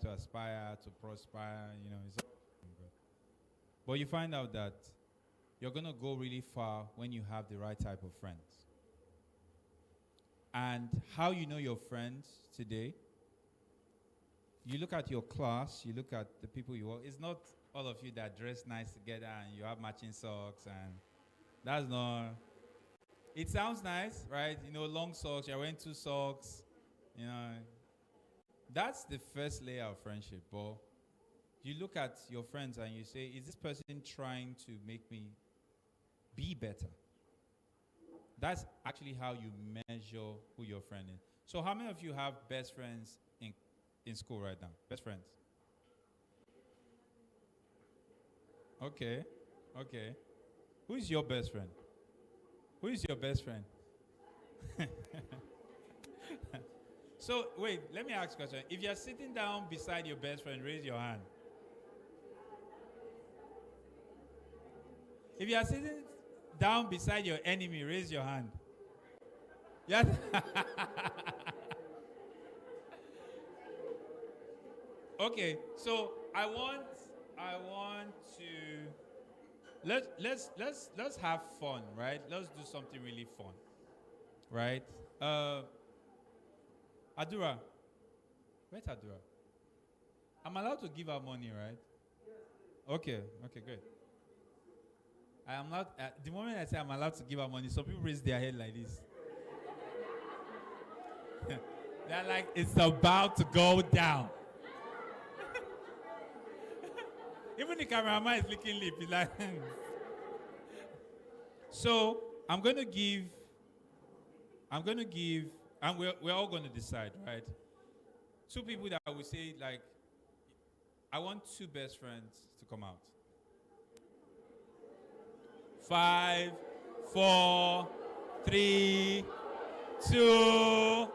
to aspire, to prosper, it's all good. But you find out that you're going to go really far when you have the right type of friends. And how you know your friends today, you look at your class, you look at the people you work. It's not all of you that dress nice together and you have matching socks, and that's not. It sounds nice, right? Long socks, you're wearing 2 socks, That's the first layer of friendship. But you look at your friends and you say, is this person trying to make me be better? That's actually how you measure who your friend is. So how many of you have best friends in school right now? Best friends? Okay. Who is your best friend? Who is your best friend? So, wait, let me ask a question. If you're sitting down beside your best friend, raise your hand. If you are sitting down beside your enemy, raise your hand. Yes. Okay, so I want to let's have fun, right? Let's do something really fun, right? Adura, where's Adura? I'm allowed to give her money, right? Okay, good. I am not. The moment I say I'm allowed to give her money, some people raise their head like this. They're like, it's about to go down. Even the cameraman is licking lip. He's like, So I'm going to give, and we're all going to decide, right? 2 people that will say, like, I want 2 best friends to come out. 5, 4, 3, 2,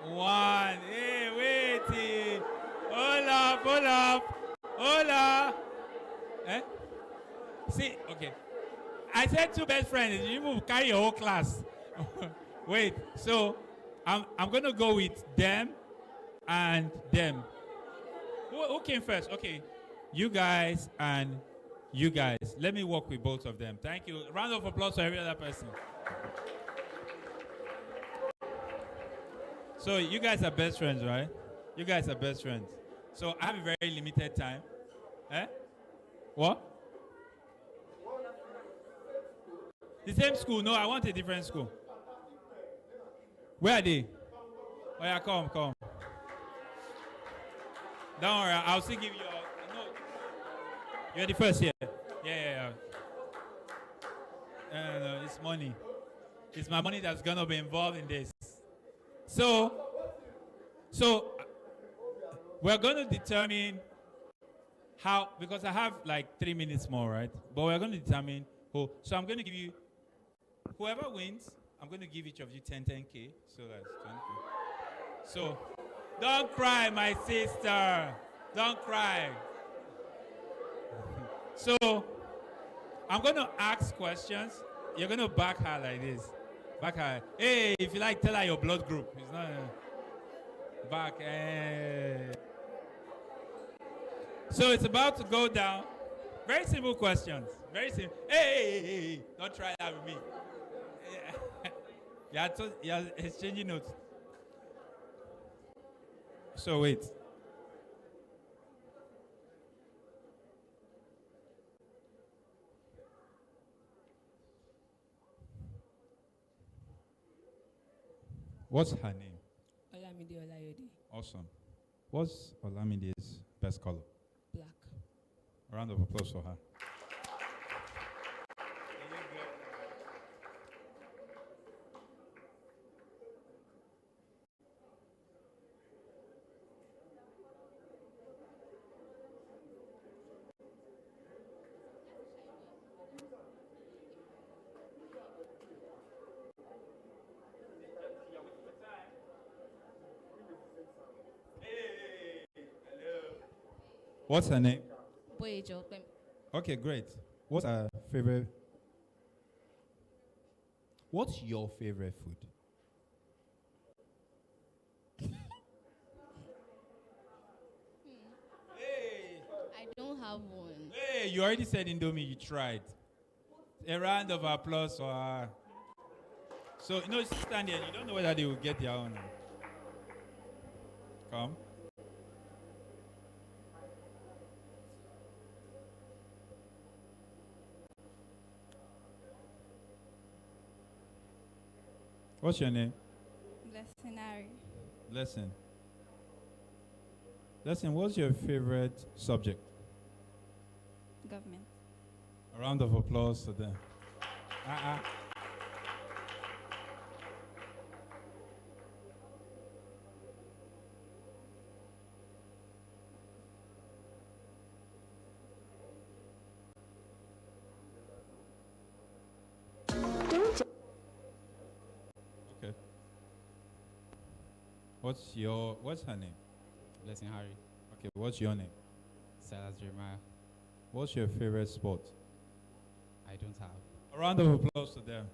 1. Hey, wait. Hola. See, okay. I said 2 best friends. You will carry your whole class. Wait, so I'm going to go with them and them. Who came first? Okay, you guys and you guys. Let me work with both of them. Thank you. Round of applause for every other person. So you guys are best friends, right? You guys are best friends. So I have a very limited time. What? The same school? No, I want a different school. Where are they? Oh yeah, come. Don't worry, I'll still give you. No, you're the first here. Yeah. No, it's money. It's my money that's gonna be involved in this. So we're gonna determine how, because I have like 3 minutes more, right? But we're gonna determine who. So I'm gonna give you, whoever wins, I'm gonna give each of you 10K. So that's 20K. So don't cry, my sister. Don't cry. So I'm gonna ask questions. You're gonna back her like this. Back her. Hey, if you like, tell her your blood group. It's not back. So it's about to go down. Very simple questions. Very simple. Hey. Don't try that with me. You're exchanging notes. So wait. What's her name? Olamide Olayode. Awesome. What's Olamide's best color? Black. A round of applause for her. What's her name? Boyejo. Okay, great. What's her favorite? What's your favorite food? have one. Hey, you already said Indomie, you tried. A round of applause for her. So, stand there. You don't know whether they will get their own. Come. What's your name? Blessing Harry. Lesson. Lesson, what's your favorite subject? Government. A round of applause to them. Uh-uh. Okay. What's her name? Blessing Harry. Okay, what's your name? Silas Jeremiah. What's your favorite sport? I don't have. A round of applause to them.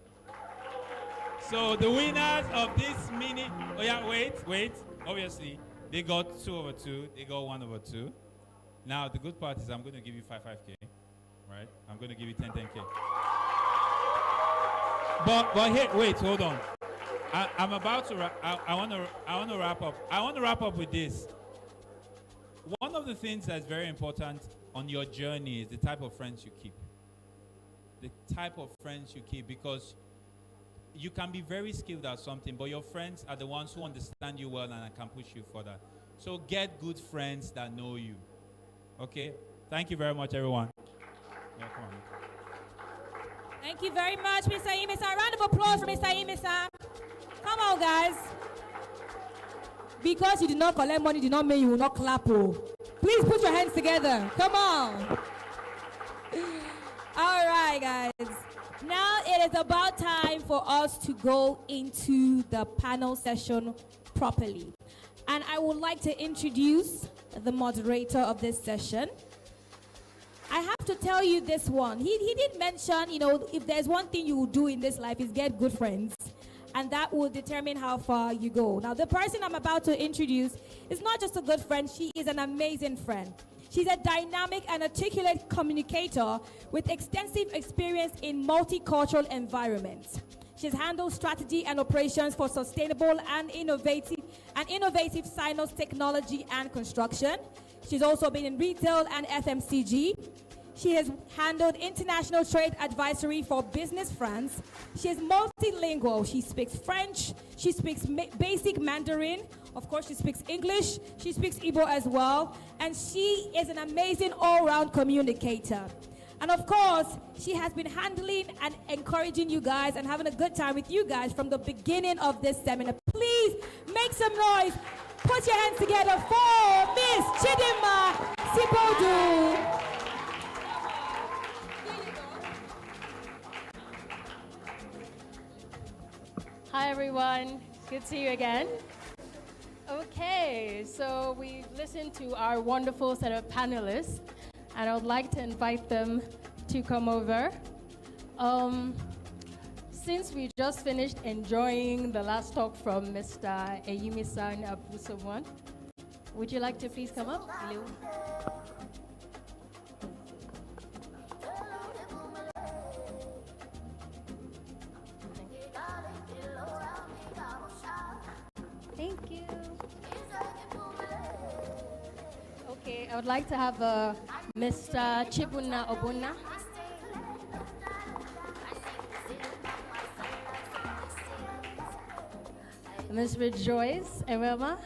So the winners of this mini, oh yeah, wait. Obviously, they got 2 over 2. They got 1 over 2. Now the good part is I'm going to give you 5k, right? I'm going to give you 10k. But here, wait, hold on. I'm about to. I want to wrap up. I want to wrap up with this. One of the things that's very important on your journey is the type of friends you keep. The type of friends you keep, because you can be very skilled at something, but your friends are the ones who understand you well and can push you further. So get good friends that know you. Okay? Thank you very much, everyone. Yeah, come on. Thank you very much, Mr. Imisa. A round of applause for Mr. Imisa. Come on, guys. Because you did not collect money, did not mean you will not clap. Oh. Please put your hands together. Come on. All right, guys. Now it is about time for us to go into the panel session properly. And I would like to introduce the moderator of this session. I have to tell you this one. He did mention, if there's one thing you will do in this life is get good friends. And that will determine how far you go. Now, the person I'm about to introduce is not just a good friend, she is an amazing friend. She's a dynamic and articulate communicator with extensive experience in multicultural environments. She's handled strategy and operations for sustainable and innovative science technology and construction. She's also been in retail and FMCG. She has handled international trade advisory for Business France. She is multilingual. She speaks French. She speaks basic Mandarin. Of course, she speaks English. She speaks Igbo as well. And she is an amazing all-round communicator. And of course, she has been handling and encouraging you guys and having a good time with you guys from the beginning of this seminar. Please make some noise. Put your hands together for Miss Chidima Sipodu. Hi everyone, good to see you again. Okay, so we've listened to our wonderful set of panelists, and I would like to invite them to come over. Since we just finished enjoying the last talk from Mr. Eyimi-san Abusomwan, would you like to please come up? Hello. Thank you. Okay, I would like to have Mr. Chibuna Obuna. Ms. Rejoice Ewema.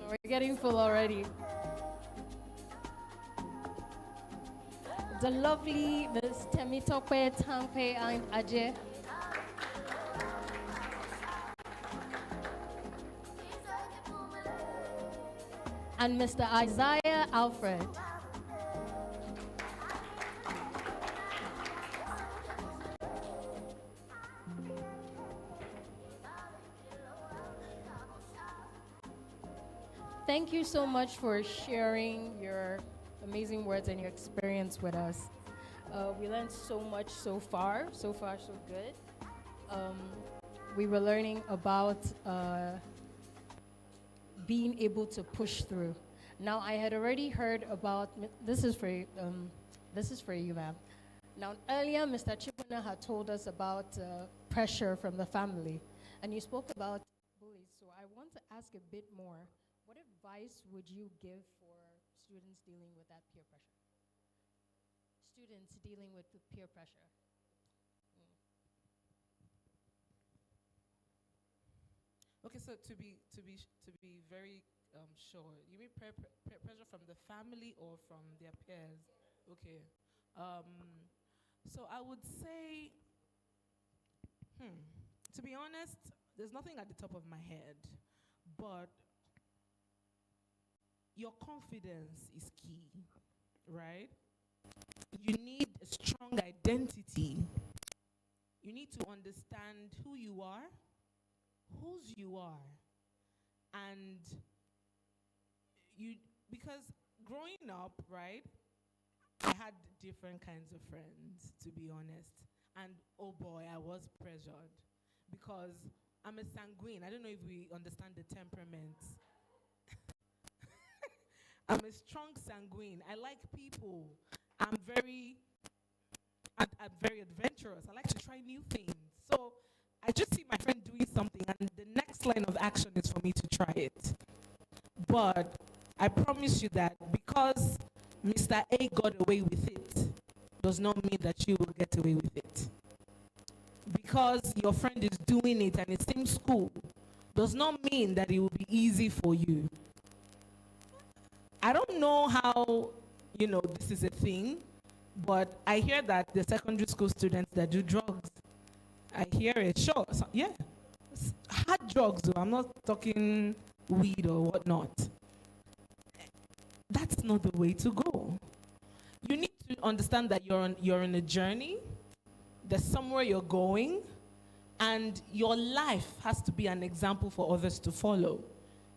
We're getting full already. The lovely Ms. Temitope Tankwe and Ajay. And Mr. Isaiah Alfred. Thank you so much for sharing your amazing words and your experience with us. We learned so much so far. So far, so good. Um, we were learning about being able to push through. Now, I had already heard about this is for you, ma'am. Now, earlier, Mr. Chibuna had told us about pressure from the family, and you spoke about bullies. So I want to ask a bit more. What advice would you give for students dealing with that peer pressure? Students dealing with the peer pressure. Okay, so to be very sure, you mean pressure from the family or from their peers? Okay. So I would say, to be honest, there's nothing at the top of my head, but your confidence is key, right? You need a strong identity. You need to understand who you are, whose you are, and because growing up, right, I had different kinds of friends, to be honest, and oh boy, I was pressured because I'm a sanguine. I don't know if we understand the temperament. I'm a strong sanguine. I like people. I'm very adventurous. I like to try new things. So I just see my friend doing something, and the next line of action is for me to try it. But I promise you that because Mr. A got away with it, does not mean that you will get away with it. Because your friend is doing it and it seems cool, does not mean that it will be easy for you. I don't know how, this is a thing, but I hear that the secondary school students that do drugs, I hear it. Sure, yeah. Hard drugs, though. I'm not talking weed or whatnot. That's not the way to go. You need to understand that you're on a journey. There's somewhere you're going, and your life has to be an example for others to follow.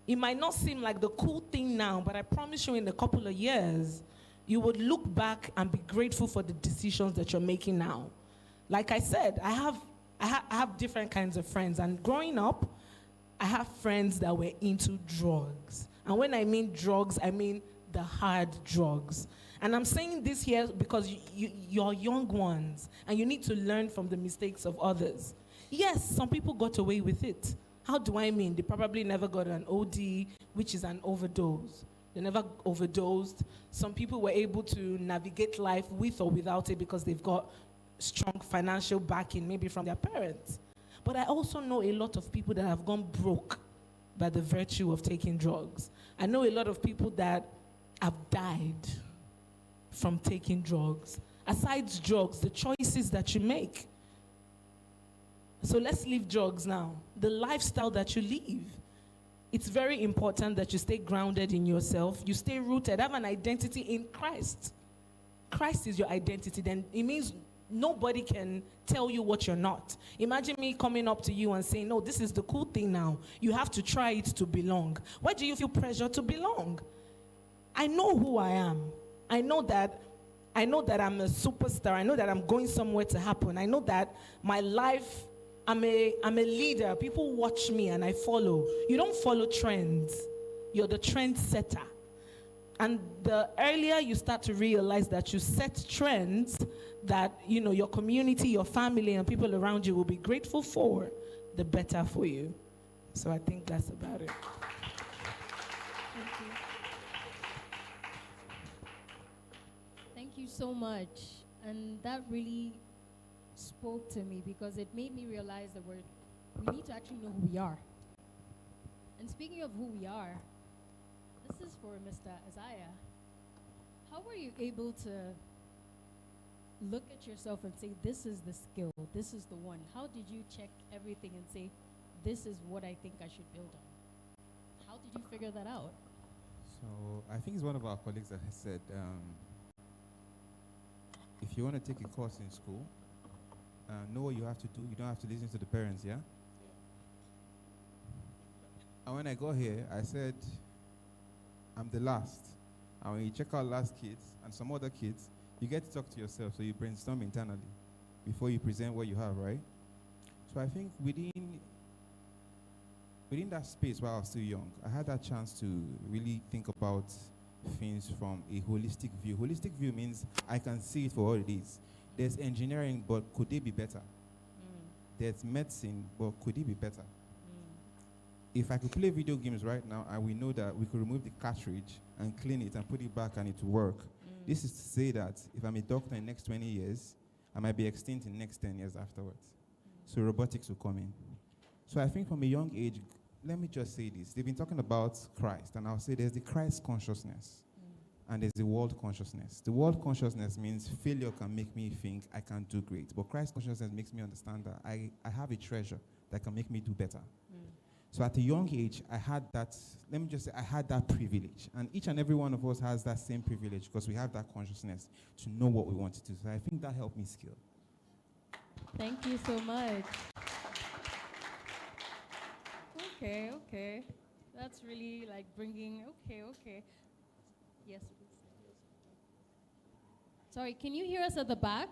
It might not seem like the cool thing now, but I promise you in a couple of years, you would look back and be grateful for the decisions that you're making now. Like I said, I have different kinds of friends, and growing up, I have friends that were into drugs. And when I mean drugs, I mean the hard drugs. And I'm saying this here because you're young ones, and you need to learn from the mistakes of others. Yes, some people got away with it. How do I mean? They probably never got an OD, which is an overdose. They never overdosed. Some people were able to navigate life with or without it because they've got strong financial backing, maybe from their parents. But I also know a lot of people that have gone broke by the virtue of taking drugs. I know a lot of people that have died from taking drugs. Aside drugs, the choices that you make. So let's leave drugs now. The lifestyle that you live. It's very important that you stay grounded in yourself. You stay rooted. Have an identity in Christ. Christ is your identity. Then it means nobody can tell you what you're not. Imagine me coming up to you and saying, no, this is the cool thing now. You have to try it to belong. Why do you feel pressure to belong? I know who I am. I know that I'm a superstar. I know that I'm going somewhere to happen. I know that my life, I'm a leader. People watch me and I follow. You don't follow trends. You're the trend setter. And the earlier you start to realize that you set trends that, your community, your family, and people around you will be grateful for, the better for you. So I think that's about it. Thank you so much. And that really spoke to me because it made me realize that we need to actually know who we are. And speaking of who we are, this is for Mr. Isaiah. How were you able to look at yourself and say, this is the skill, this is the one? How did you check everything and say, this is what I think I should build on? How did you figure that out? So I think it's one of our colleagues that has said, if you want to take a course in school, know what you have to do. You don't have to listen to the parents, yeah? And when I got here, I said, I'm the last. And when you check out last kids and some other kids, You get to talk to yourself, so you brainstorm internally before you present what you have, right? So I think within that space while I was still young, I had that chance to really think about things from a holistic view. Holistic view means I can see it for what it is. There's engineering, but could it be better? There's medicine, but could it be better? If I could play video games right now and we know that we could remove the cartridge and clean it and put it back and it will work, this is to say that if I'm a doctor in the next 20 years, I might be extinct in the next 10 years afterwards. So robotics will come in. So I think from a young age, let me just say this. They've been talking about Christ, and I'll say there's the Christ consciousness, and there's the world consciousness. The world consciousness means failure can make me think I can do great, but Christ consciousness makes me understand that I have a treasure that can make me do better. So at a young age, I had that, let me just say, I had that privilege. And each and every one of us has that same privilege because we have that consciousness to know what we want to do. So I think that helped me scale. Thank you so much. Okay. That's really like bringing, okay. Yes, please. Sorry, can you hear us at the back?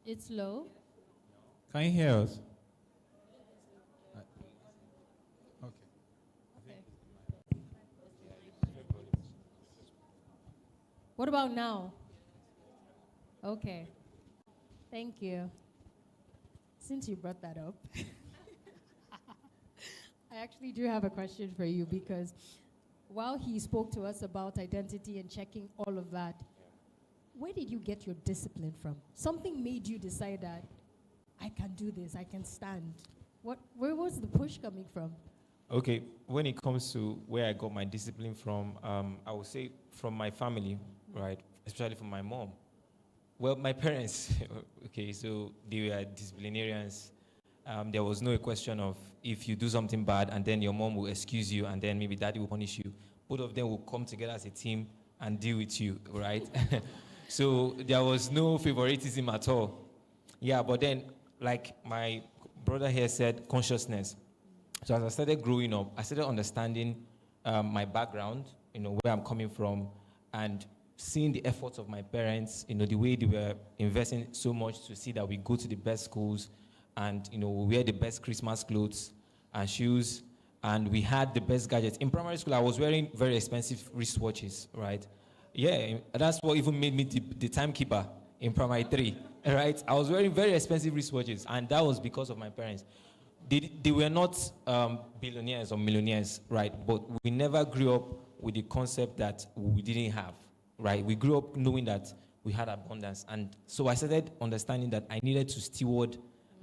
It's low. Can you hear us? What about now? Okay. Thank you. Since you brought that up, I actually do have a question for you because while he spoke to us about identity and checking all of that, where did you get your discipline from? Something made you decide that I can do this, I can stand. Where was the push coming from? Okay, when it comes to where I got my discipline from, I would say from my family, right? Especially from my mom. Well, my parents, okay, so they were disciplinarians. There was no question of if you do something bad and then your mom will excuse you and then maybe daddy will punish you. Both of them will come together as a team and deal with you, right? So there was no favoritism at all. Yeah, but then, like my brother here said, consciousness. So as I started growing up, I started understanding my background, where I'm coming from, and seeing the efforts of my parents, the way they were investing so much to see that we go to the best schools and, we wear the best Christmas clothes and shoes, and we had the best gadgets. In primary school, I was wearing very expensive wristwatches, right? Yeah, that's what even made me the timekeeper in primary 3, right? I was wearing very expensive wristwatches, and that was because of my parents. They were not billionaires or millionaires, right? But we never grew up with the concept that we didn't have, right? We grew up knowing that we had abundance. And so I started understanding that I needed to steward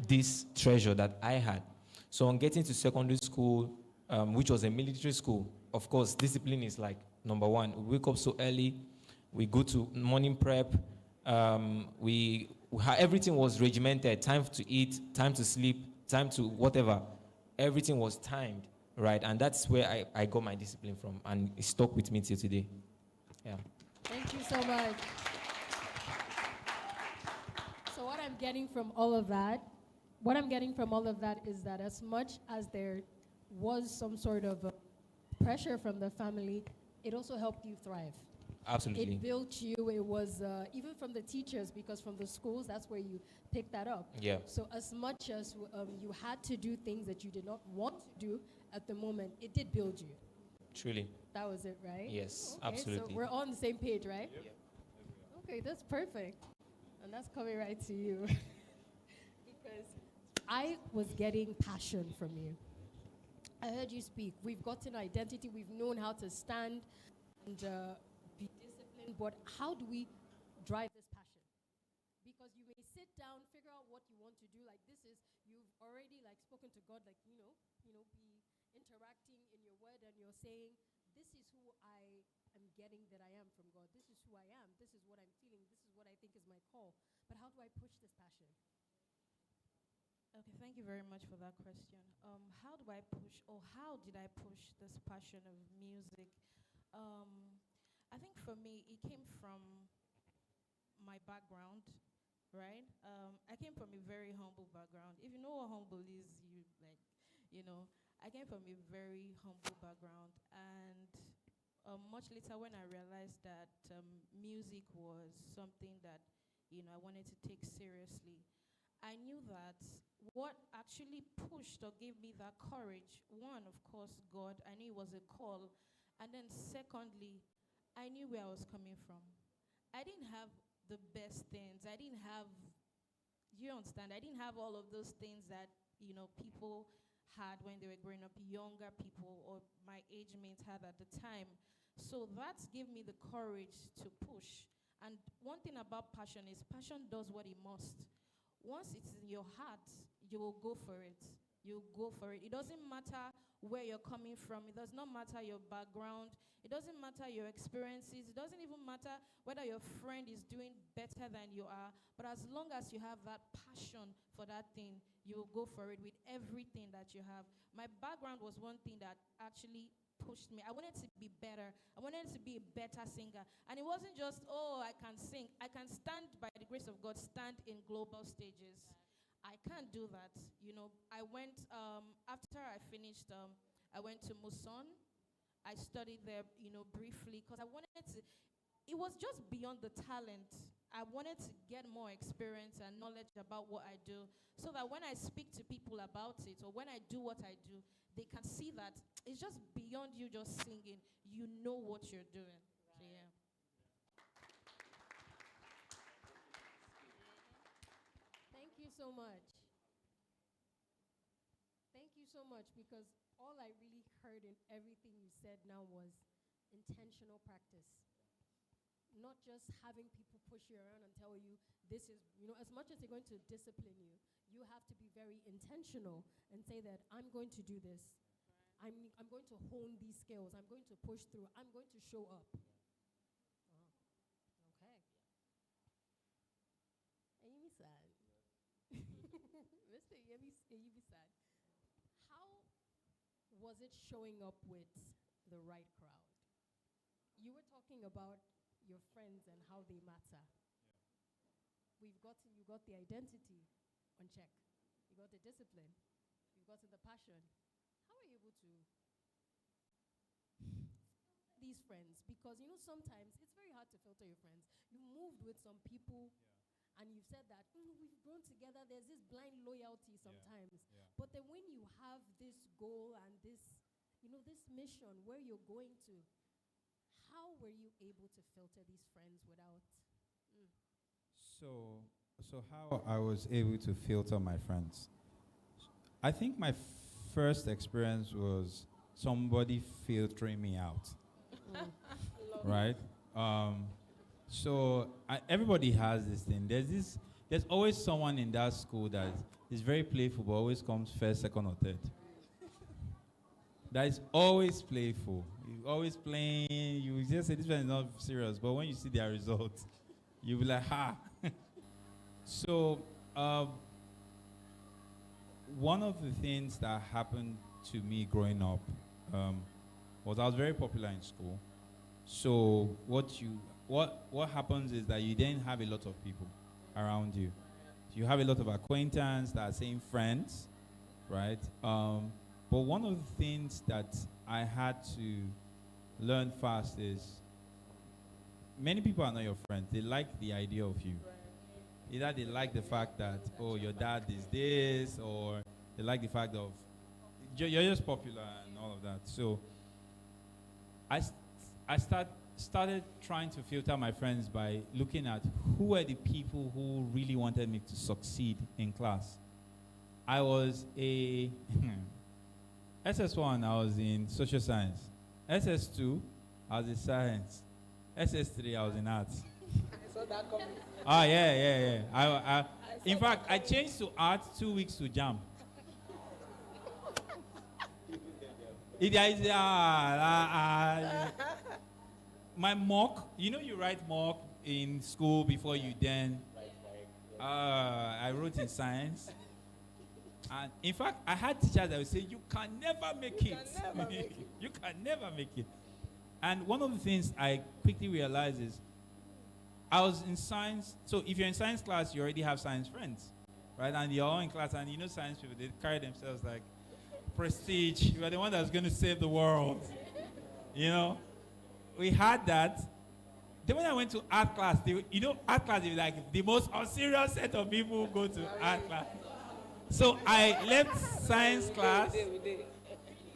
this treasure that I had. So on getting to secondary school, which was a military school, of course, discipline is like number one. We wake up so early. We go to morning prep. Everything was regimented. Time to eat, time to sleep, time to whatever. Everything was timed, right? And that's where I got my discipline from, and it stuck with me till today. Yeah. Thank you so much. So what I'm getting from all of that is that as much as there was some sort of pressure from the family, it also helped you thrive. Absolutely. It built you. It was even from the teachers, because from the schools, that's where you pick that up. Yeah. So as much as you had to do things that you did not want to do at the moment, it did build you. Truly. That was it, right? Yes, Okay, absolutely. so we're all on the same page, right? Yep. Okay, that's perfect. And that's coming right to you. Because I was getting passion from you. I heard you speak. We've gotten identity. We've known how to stand and be disciplined. But how do we drive this passion? Because you may sit down, figure out what you want to do. Like this is, you've already like spoken to God, like, be interacting in your word, and you're saying, this is who I am getting that I am from God. This is who I am. This is what I'm feeling. This is what I think is my call. But how do I push this passion? Okay, thank you very much for that question. How did I push this passion of music? I think for me, it came from my background, right? I came from a very humble background. If you know what humble is, I came from a very humble background, and much later when I realized that music was something that, I wanted to take seriously. I knew that what actually pushed or gave me that courage, one, of course, God. I knew it was a call. And then secondly, I knew where I was coming from. I didn't have the best things. I didn't have, you understand, I didn't have all of those things that, people had when they were growing up, younger people or my age mates had at the time. So that gave me the courage to push. And one thing about passion is passion does what it must. Once it's in your heart, you will go for it. You go for it. It doesn't matter where you're coming from. It does not matter your background. It doesn't matter your experiences. It doesn't even matter whether your friend is doing better than you are. But as long as you have that passion for that thing, you will go for it with everything that you have. My background was one thing that actually pushed me. I wanted to be better. I wanted to be a better singer. And it wasn't just, oh, I can sing. I can stand, by the grace of God, stand in global stages. I can't do that. I went, after I finished, I went to Muson. I studied there, briefly, because I wanted to, it was just beyond the talent. I wanted to get more experience and knowledge about what I do, so that when I speak to people about it, or when I do what I do, they can see that it's just beyond you just singing. You know what you're doing. Right. So, yeah. Thank you so much. Thank you so much, because all I really heard in everything you said now was intentional practice. Not just having people push you around and tell you this is, as much as they're going to discipline you, you have to be very intentional and say that I'm going to do this. Right. I'm going to hone these skills. I'm going to push through. I'm going to show up. Oh. Okay. Yemi-san. Mr. Yemi-san, how was it showing up with the right crowd? You were talking about your friends and how they matter. Yeah. You got the identity on check. You got the discipline. You've gotten the passion. How are you able to these friends? Because sometimes it's very hard to filter your friends. You moved with some people, and you've said that we've grown together. There's this blind loyalty sometimes. Yeah. Yeah. But then when you have this goal and this, this mission where you're going to, how were you able to filter these friends without? So how I was able to filter my friends. I think my first experience was somebody filtering me out. Right? So everybody has this thing. There's always someone in that school that is very playful, but always comes first, second, or third. That is always playful. You're always playing. You just say this one is not serious, but when you see their results, you'll be like, ha. So one of the things that happened to me growing up was I was very popular in school. So what happens is that you then have a lot of people around you. You have a lot of acquaintances that are same friends, right? But one of the things that I had to learn fast is many people are not your friends. They like the idea of you. Either they like the fact that, oh, your dad is this, or they like the fact of you're just popular and all of that. So I started trying to filter my friends by looking at who were the people who really wanted me to succeed in class. I was a SS1, I was in social science. SS2, I was in science. SS3, I was in arts. I saw that coming. Oh, yeah. In fact, I changed to art 2 weeks to jam. My mock, you write mock in school before you then. I wrote in science. And in fact, I had teachers that would say, you can never make it. You can never make it. And one of the things I quickly realized is, I was in science. So if you're in science class, you already have science friends, right? And you're all in class, and science people, they carry themselves like prestige. You are the one that's going to save the world, we had that. Then when I went to art class, art class is like the most unserious set of people who go to art class. So I left science class.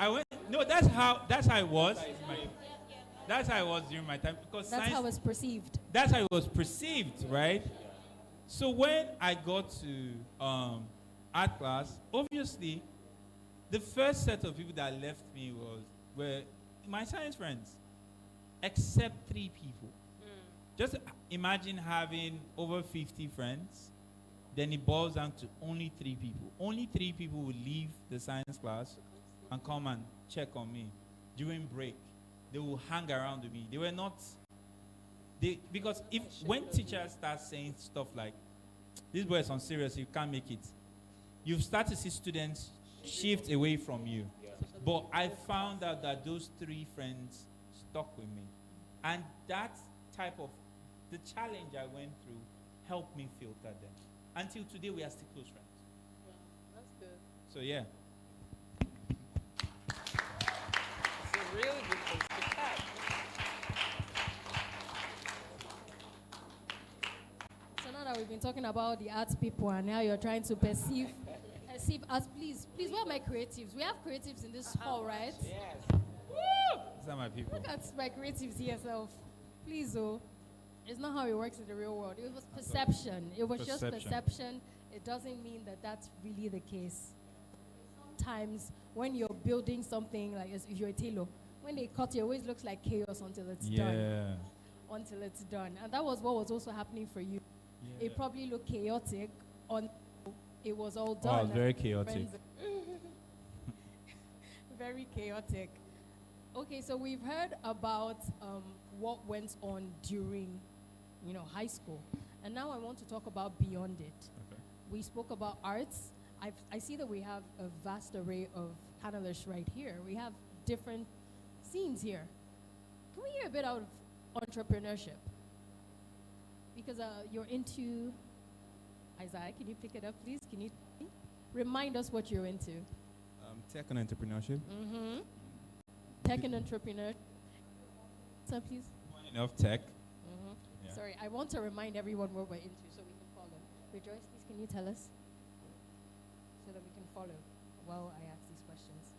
I went. No, that's how it was. That's how it was during my time because That's science, how it's perceived. that's how it was perceived, right? So when I got to art class, obviously, the first set of people that left me were my science friends, except 3 people. Just imagine having over 50 friends, then it boils down to only 3 people. Only 3 people will leave the science class and come and check on me during break. They will hang around with me. They were not, because when teachers start saying stuff like, this boy is on serious, you can't make it, you start to see students shift away from you. But I found out that those 3 friends stuck with me. And that type of, the challenge I went through helped me filter them. Until today, we are still close friends. That's good. So yeah. It's a really good place to start. So now that we've been talking about the arts people and now you're trying to perceive us, please, where are my creatives? We have creatives in this hall, right? Yes. These are my people. Look at my creatives here, self. Please, oh. It's not how it works in the real world. It was perception. It was just perception. It doesn't mean that that's really the case. Sometimes when you're building something, like if you're a tailor, when they cut it always looks like chaos until it's done. Until it's done. And that was what was also happening for you. Yeah. It probably looked chaotic until it was all Oh, done. it's very chaotic. Very chaotic. Okay, so we've heard about what went on during, high school, and now I want to talk about beyond it. Okay. We spoke about arts. I see that we have a vast array of panelists right here. We have different scenes here. Can we hear a bit out of entrepreneurship? Because you're into, Isaiah, can you pick it up, please? Can you remind us what you're into? Tech and entrepreneurship. Mm-hmm. Tech and entrepreneur. So please. Enough tech. Mm-hmm. Yeah. Sorry, I want to remind everyone what we're into so we can follow. Rejoice, please, can you tell us? So that we can follow while I ask these questions.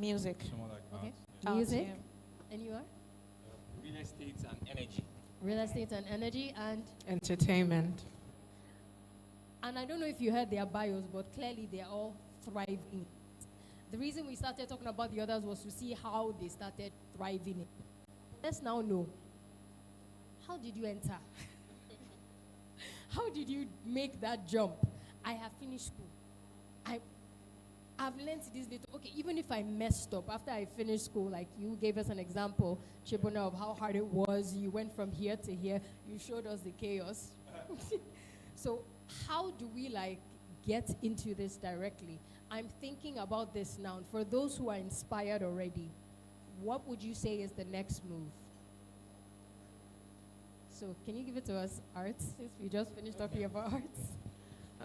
Music. Someone like Okay. Arts, Music. yeah. And you are? Real estate and energy. Real estate and energy and Entertainment. I don't know if you heard their bios, but clearly they are all thriving. The reason we started talking about the others was to see how they started thriving. Let's now know. How did you enter? How did you make that jump? I have finished school. I've learned this little. Okay, even if I messed up after I finished school, like you gave us an example, Shibona, of how hard it was. You went from here to here. You showed us the chaos. So how do we get into this directly? I'm thinking about this now. For those who are inspired already, what would you say is the next move? So can you give it to us, Arts, since we just finished talking about Arts?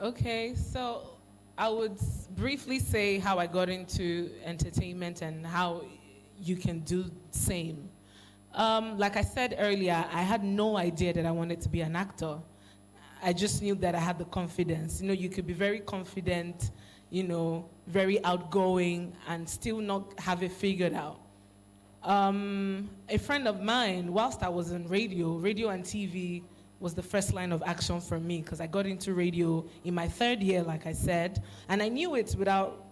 Okay, so I would briefly say how I got into entertainment and how you can do the same. Like I said earlier, I had no idea that I wanted to be an actor. I just knew that I had the confidence. You could be very confident, very outgoing, and still not have it figured out. A friend of mine, whilst I was in radio and TV was the first line of action for me because I got into radio in my 3rd year, like I said, and I knew it without,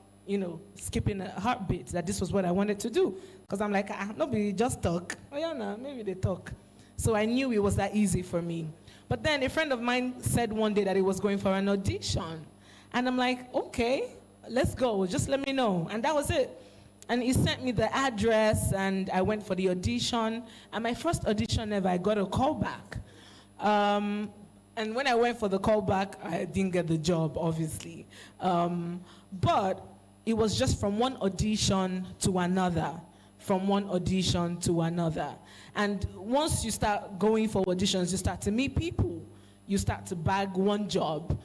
skipping a heartbeat that this was what I wanted to do. Because I'm like, nobody just talk. Oh yeah, no, maybe they talk. So I knew it was that easy for me. But then a friend of mine said one day that he was going for an audition. And I'm like, okay, let's go. Just let me know. And that was it. And he sent me the address, and I went for the audition. And my first audition ever, I got a call back. And when I went for the callback, I didn't get the job, obviously. But it was just from one audition to another, from one audition to another. And once you start going for auditions, you start to meet people. You start to bag one job.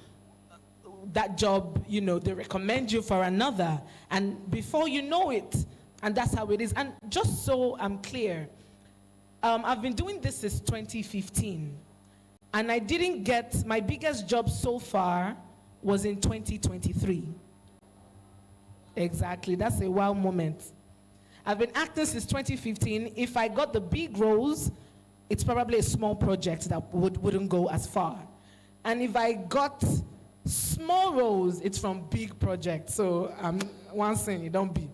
That job, they recommend you for another. And before you know it, And that's how it is. And just so I'm clear, I've been doing this since 2015. And I didn't get, my biggest job so far was in 2023. Exactly, that's a wow moment. I've been acting since 2015. If I got the big roles, it's probably a small project that wouldn't go as far. And if I got small roles, it's from big projects. So one thing, it don't be.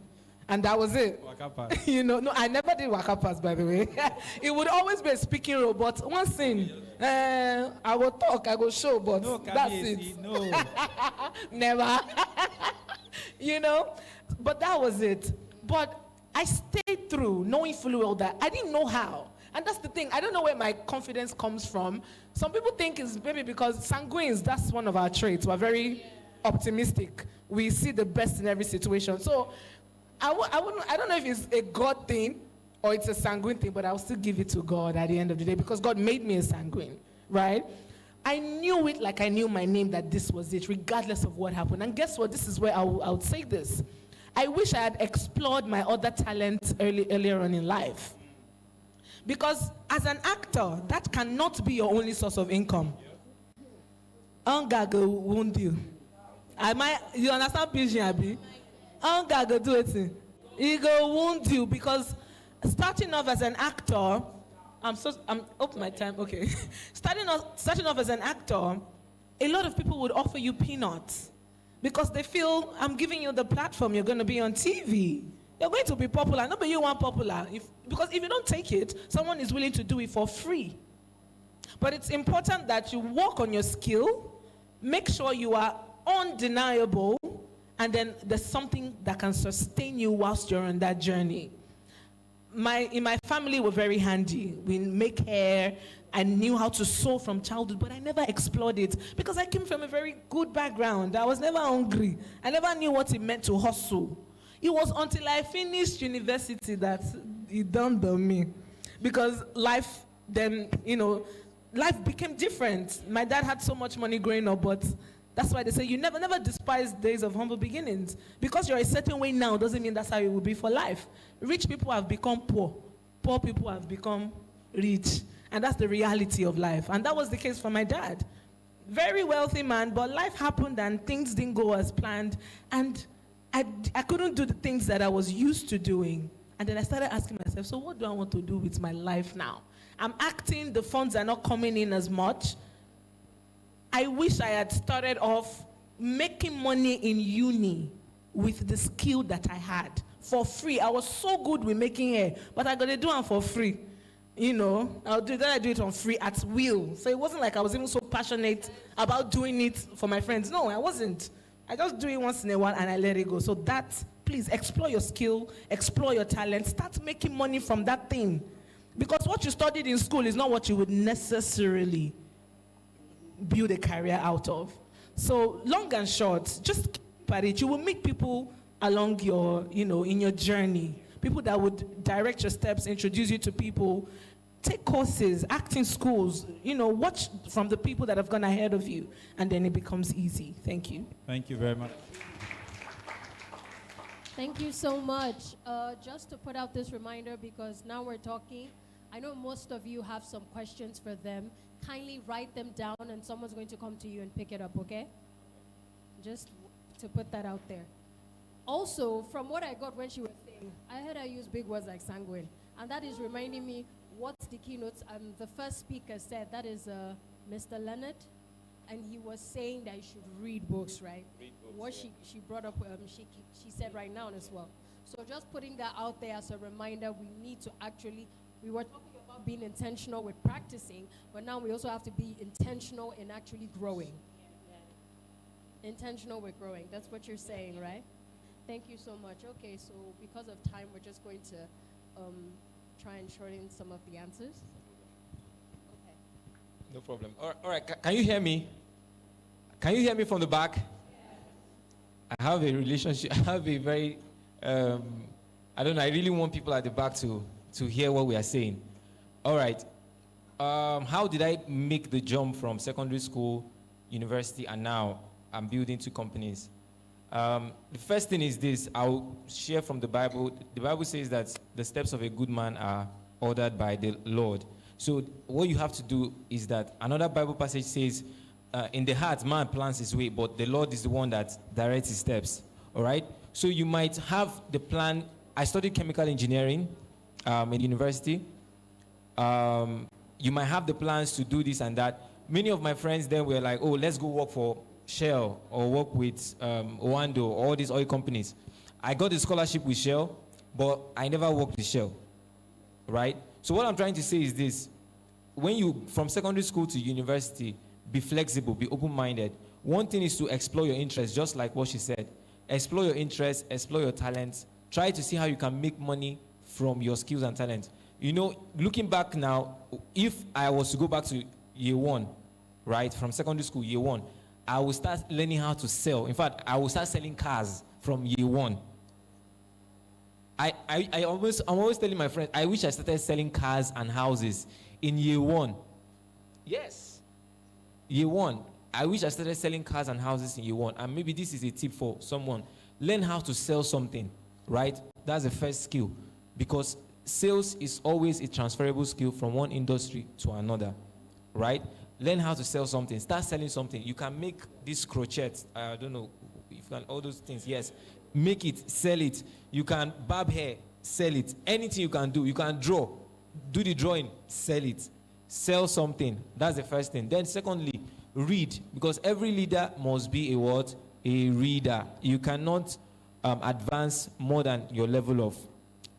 And that was it. You know, no, I never did Waka Pass, by the way. It would always be a speaking role, but one thing, I will talk, I will show, but No, that's it. no. Never. You know, but that was it. But I stayed through knowing fully well that I didn't know how. And that's the thing. I don't know where my confidence comes from. Some people think it's maybe because sanguines, that's one of our traits. We're very optimistic. We see the best in every situation. So I don't know if it's a God thing or it's a sanguine thing, but I'll still give it to God at the end of the day because God made me a sanguine, right? I knew it like I knew my name that this was it, regardless of what happened. And guess what? This is where I would say this. I wish I had explored my other talents earlier on in life. Because as an actor, that cannot be your only source of income. Hunger go wound you. You understand Pidgin, Abi? Hunger go do it. It go wound you because starting off as an actor, I'm up my time, okay. Starting off as an actor, a lot of people would offer you peanuts because they feel I'm giving you the platform, you're going to be on TV. You're going to be popular. Nobody you want popular. Because if you don't take it, someone is willing to do it for free. But it's important that you work on your skill, make sure you are undeniable, and then there's something that can sustain you whilst you're on that journey. In my family, we're very handy. We make hair. I knew how to sew from childhood, but I never explored it because I came from a very good background. I was never hungry. I never knew what it meant to hustle. It was until I finished university that it dawned on me. Because life then, life became different. My dad had so much money growing up, but that's why they say you never despise days of humble beginnings. Because you're a certain way now doesn't mean that's how it will be for life. Rich people have become poor. Poor people have become rich. And that's the reality of life. And that was the case for my dad. Very wealthy man, but life happened and things didn't go as planned. And I couldn't do the things that I was used to doing. And then I started asking myself, so what do I want to do with my life now? I'm acting, the funds are not coming in as much. I wish I had started off making money in uni with the skill that I had for free. I was so good with making hair, but I got to do it for free. I do it on free at will. So it wasn't like I was even so passionate about doing it for my friends. No, I wasn't. I just do it once in a while and I let it go. So please explore your skill, explore your talent, start making money from that thing. Because what you studied in school is not what you would necessarily build a career out of. So long and short, just keep at it. You will meet people along your, in your journey. People that would direct your steps, introduce you to people. Take courses, acting schools, watch from the people that have gone ahead of you, and then it becomes easy. Thank you. Thank you very much. Thank you so much. Just to put out this reminder, because now we're talking, I know most of you have some questions for them. Kindly write them down, and someone's going to come to you and pick it up, okay? Just to put that out there. Also, from what I got when she was saying, I heard I use big words like sanguine, and that is reminding me what's the keynotes. The first speaker said, that is Mr. Leonard, and he was saying that you should read books, right? Read books, what she brought up, she said right now as well. So just putting that out there as a reminder, we need to actually, we were talking about being intentional with practicing, but now we also have to be intentional in actually growing. Intentional with growing, that's what you're saying, right? Thank you so much. Okay, so because of time, we're just going to try and shorten some of the answers. Okay. No problem. All right. Can you hear me? Can you hear me from the back? I have a relationship. I have a very, I really want people at the back to hear what we are saying. All right. How did I make the jump from secondary school, university, and now I'm building two companies? The first thing is this. I'll share from the Bible. The Bible says that the steps of a good man are ordered by the Lord. So what you have to do is that another Bible passage says, in the heart, man plans his way, but the Lord is the one that directs his steps. All right? So you might have the plan. I studied chemical engineering at university. You might have the plans to do this and that. Many of my friends then were like, oh, let's go work for Shell or work with Oando, all these oil companies. I got a scholarship with Shell, but I never worked with Shell. Right? So what I'm trying to say is this. When you, from secondary school to university, be flexible, be open-minded. One thing is to explore your interests, just like what she said. Explore your interests, explore your talents. Try to see how you can make money from your skills and talents. You know, looking back now, if I was to go back to year one, right, from secondary school, year one, I will start learning how to sell. In fact, I will start selling cars from year one. I'm always telling my friends, I wish I started selling cars and houses in year one. Yes. Year one. I wish I started selling cars and houses in year one. And maybe this is a tip for someone. Learn how to sell something, right? That's the first skill. Because sales is always a transferable skill from one industry to another, right? Learn how to sell something. Start selling something. You can make this crochet. I don't know if you can, all those things. Yes. Make it, sell it. You can barb hair, sell it. Anything you can do. You can draw. Do the drawing, sell it. Sell something. That's the first thing. Then secondly, read. Because every leader must be a what? A reader. You cannot advance more than your level of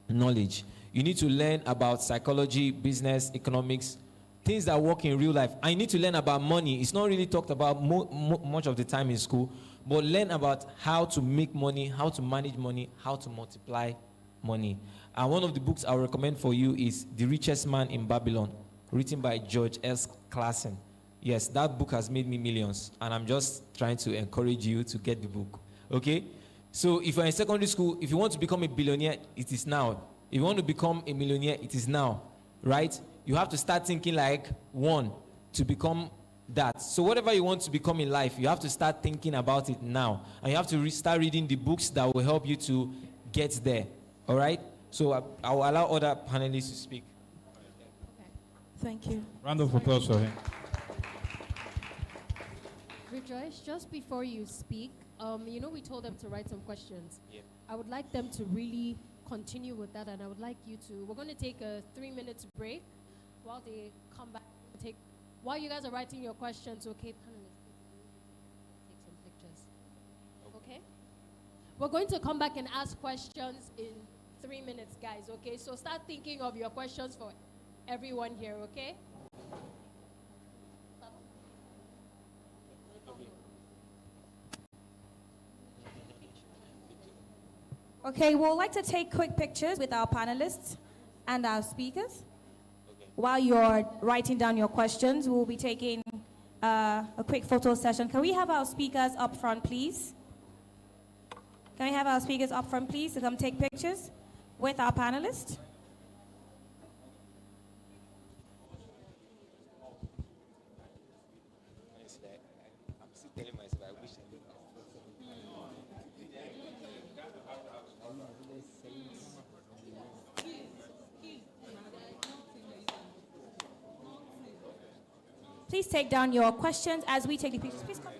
knowledge. You need to learn about psychology, business, economics, things that work in real life. I need to learn about money. It's not really talked about much of the time in school, but learn about how to make money, how to manage money, how to multiply money. And one of the books I recommend for you is The Richest Man in Babylon, written by George S. Clason. Yes, that book has made me millions, and I'm just trying to encourage you to get the book. Okay? So if you're in secondary school, if you want to become a billionaire, it is now. If you want to become a millionaire, it is now. Right? You have to start thinking like one to become that. So whatever you want to become in life, you have to start thinking about it now. And you have to start reading the books that will help you to get there. All right? So I will allow other panelists to speak. Okay. Thank you. Round of applause for him. Rejoice, just before you speak, we told them to write some questions. Yeah. I would like them to really continue with that, and I would like you to, we're going to take a 3-minute break while they come back and while you guys are writing your questions, okay, panelists, take some pictures. Okay? We're going to come back and ask questions in 3 minutes, guys, okay? So start thinking of your questions for everyone here, okay? Okay, we'd like to take quick pictures with our panelists and our speakers. While you're writing down your questions, we'll be taking a quick photo session. Can we have our speakers up front, please? Can we have our speakers up front, please, to come take pictures with our panelists? Please take down your questions as we take the pictures. Please come.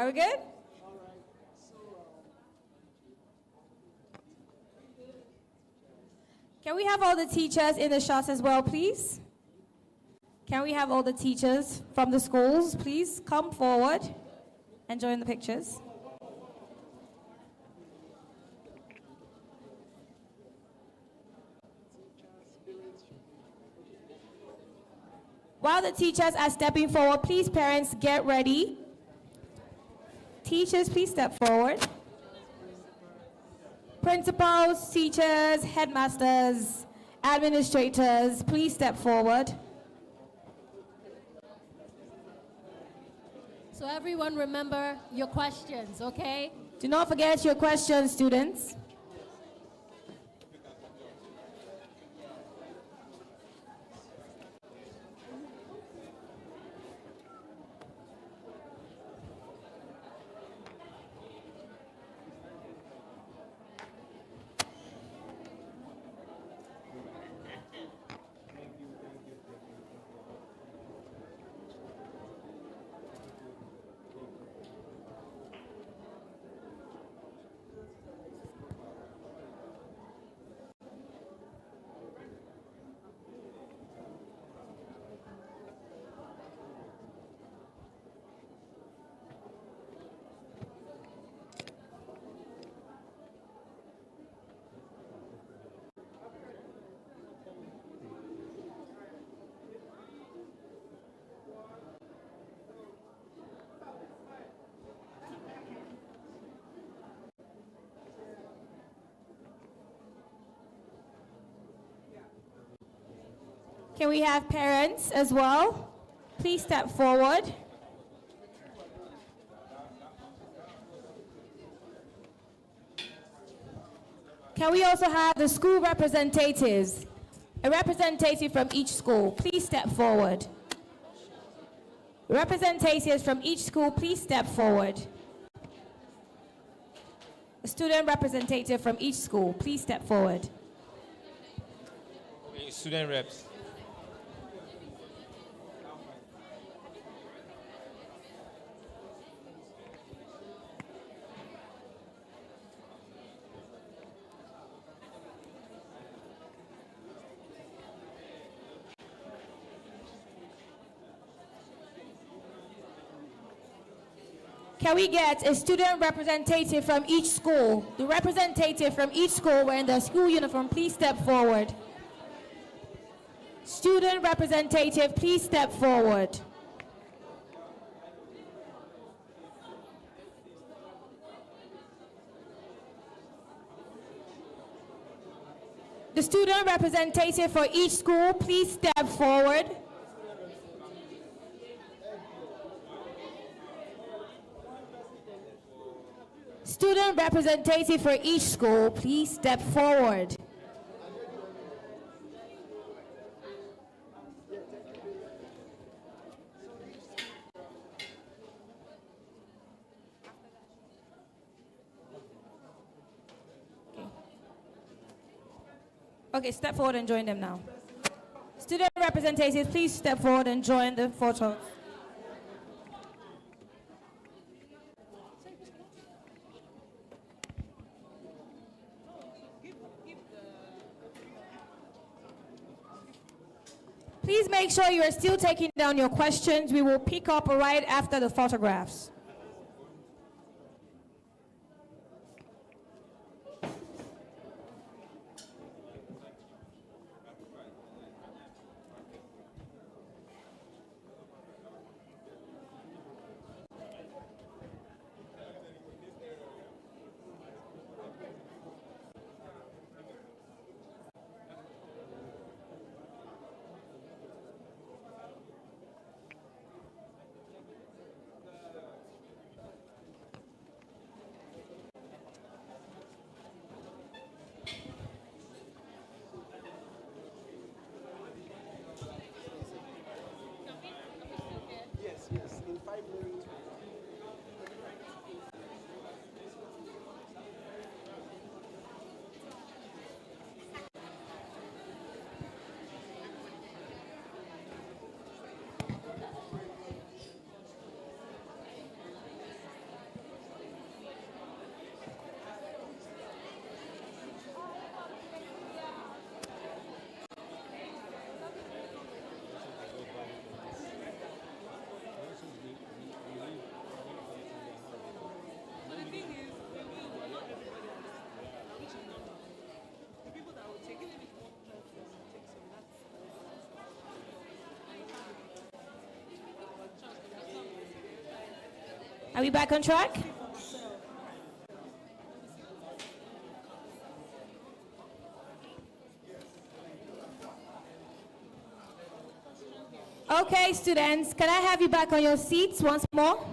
Are we good? Can we have all the teachers in the shots as well, please? Can we have all the teachers from the schools, please come forward and join the pictures? While the teachers are stepping forward, please, parents, get ready. Teachers, please step forward. Principals, teachers, headmasters, administrators, please step forward. So everyone remember your questions, okay? Do not forget your questions, students. Can we have parents as well? Please step forward. Can we also have the school representatives? A representative from each school, please step forward. Representatives from each school, please step forward. A student representative from each school, please step forward. Okay, student reps. Can we get a student representative from each school? The representative from each school wearing the school uniform, please step forward. Student representative, please step forward. The student representative for each school, please step forward. Student representative for each school, please step forward. Okay, step forward and join them now. Student representatives, please step forward and join the photo. Please make sure you are still taking down your questions. We will pick up right after the photographs. Are we back on track? Okay, students, can I have you back on your seats once more?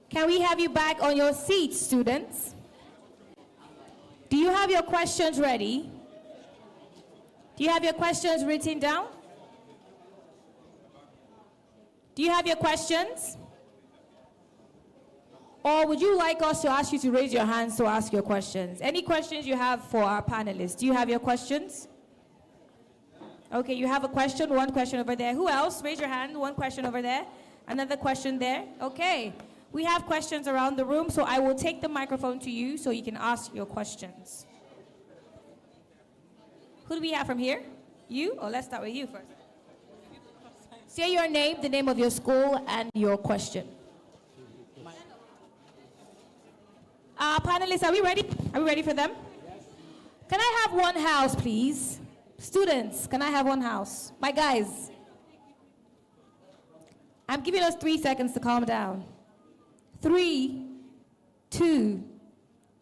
Can we have you back on your seats, students? Do you have your questions ready? Do you have your questions written down? Do you have your questions? Or would you like us to ask you to raise your hands to ask your questions? Any questions you have for our panelists? Do you have your questions? Okay, you have a question, one question over there. Who else? Raise your hand, one question over there. Another question there. Okay, we have questions around the room, so I will take the microphone to you so you can ask your questions. Who do we have from here? You? Or let's start with you first. Say your name, the name of your school, and your question. Panelists, are we ready? Are we ready for them? Can I have one house, please? Students, can I have one house? My guys. I'm giving us 3 seconds to calm down. 3, 2,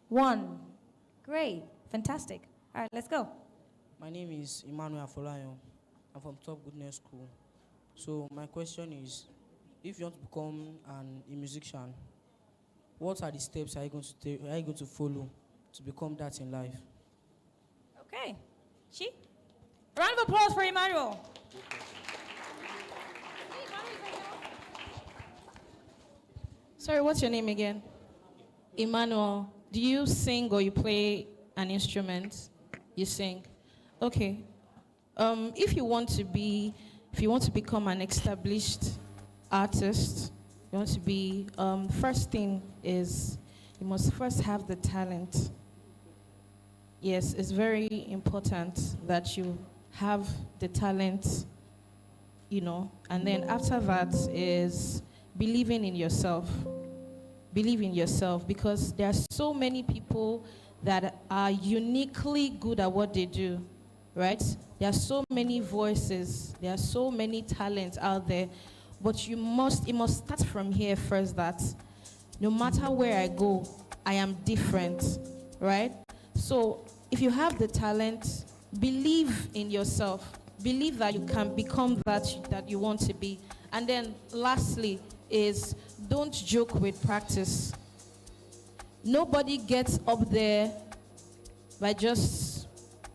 1. Great. Fantastic. All right, let's go. My name is Emmanuel Afolayan. I'm from Top Goodness School. So my question is, if you want to become a musician, what are the steps are you going to follow to become that in life? Okay. She? Round of applause for Emmanuel. Sorry, what's your name again? Emmanuel. Do you sing or you play an instrument? You sing. Okay. If you want to become an established artist, you want to be, first thing is you must first have the talent. Yes, it's very important that you have the talent, and then after that is believing in yourself. Believe in yourself, because there are so many people that are uniquely good at what they do, right? There are so many voices, there are so many talents out there, but it must start from here first, that no matter where I go, I am different, right? So if you have the talent, believe in yourself. Believe that you can become that you want to be. And then lastly is, don't joke with practice. Nobody gets up there by just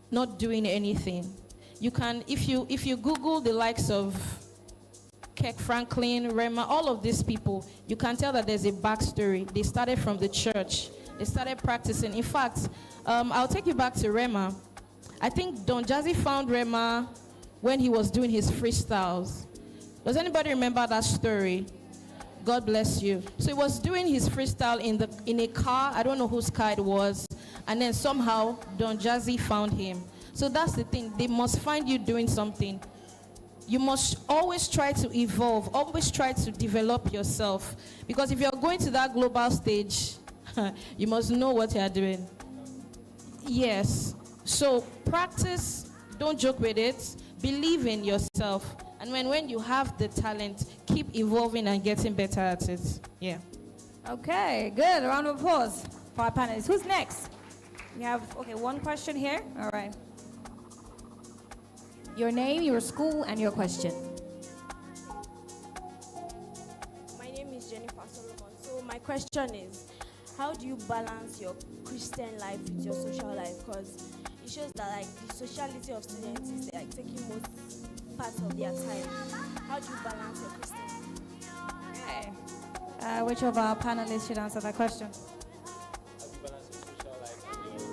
not doing anything. You can, if you Google the likes of Kirk Franklin, Rema, all of these people, you can tell that there's a backstory. They started from the church. They started practicing. In fact, I'll take you back to Rema. I think Don Jazzy found Rema when he was doing his freestyles. Does anybody remember that story? God bless you. So he was doing his freestyle in a car. I don't know whose car it was. And then somehow Don Jazzy found him. So that's the thing. They must find you doing something. You must always try to evolve. Always try to develop yourself. Because if you're going to that global stage, you must know what you're doing. Yes. So practice. Don't joke with it. Believe in yourself. And when you have the talent, keep evolving and getting better at it. Yeah. Okay, good. A round of applause for our panelists. Who's next? We have, one question here. All right. Your name, your school, and your question. My name is Jennifer Solomon. So my question is, how do you balance your Christian life with your social life? Because it shows that the sociality of students is taking most parts of their time. How do you balance your Christian? Okay. Which of our panelists should answer that question?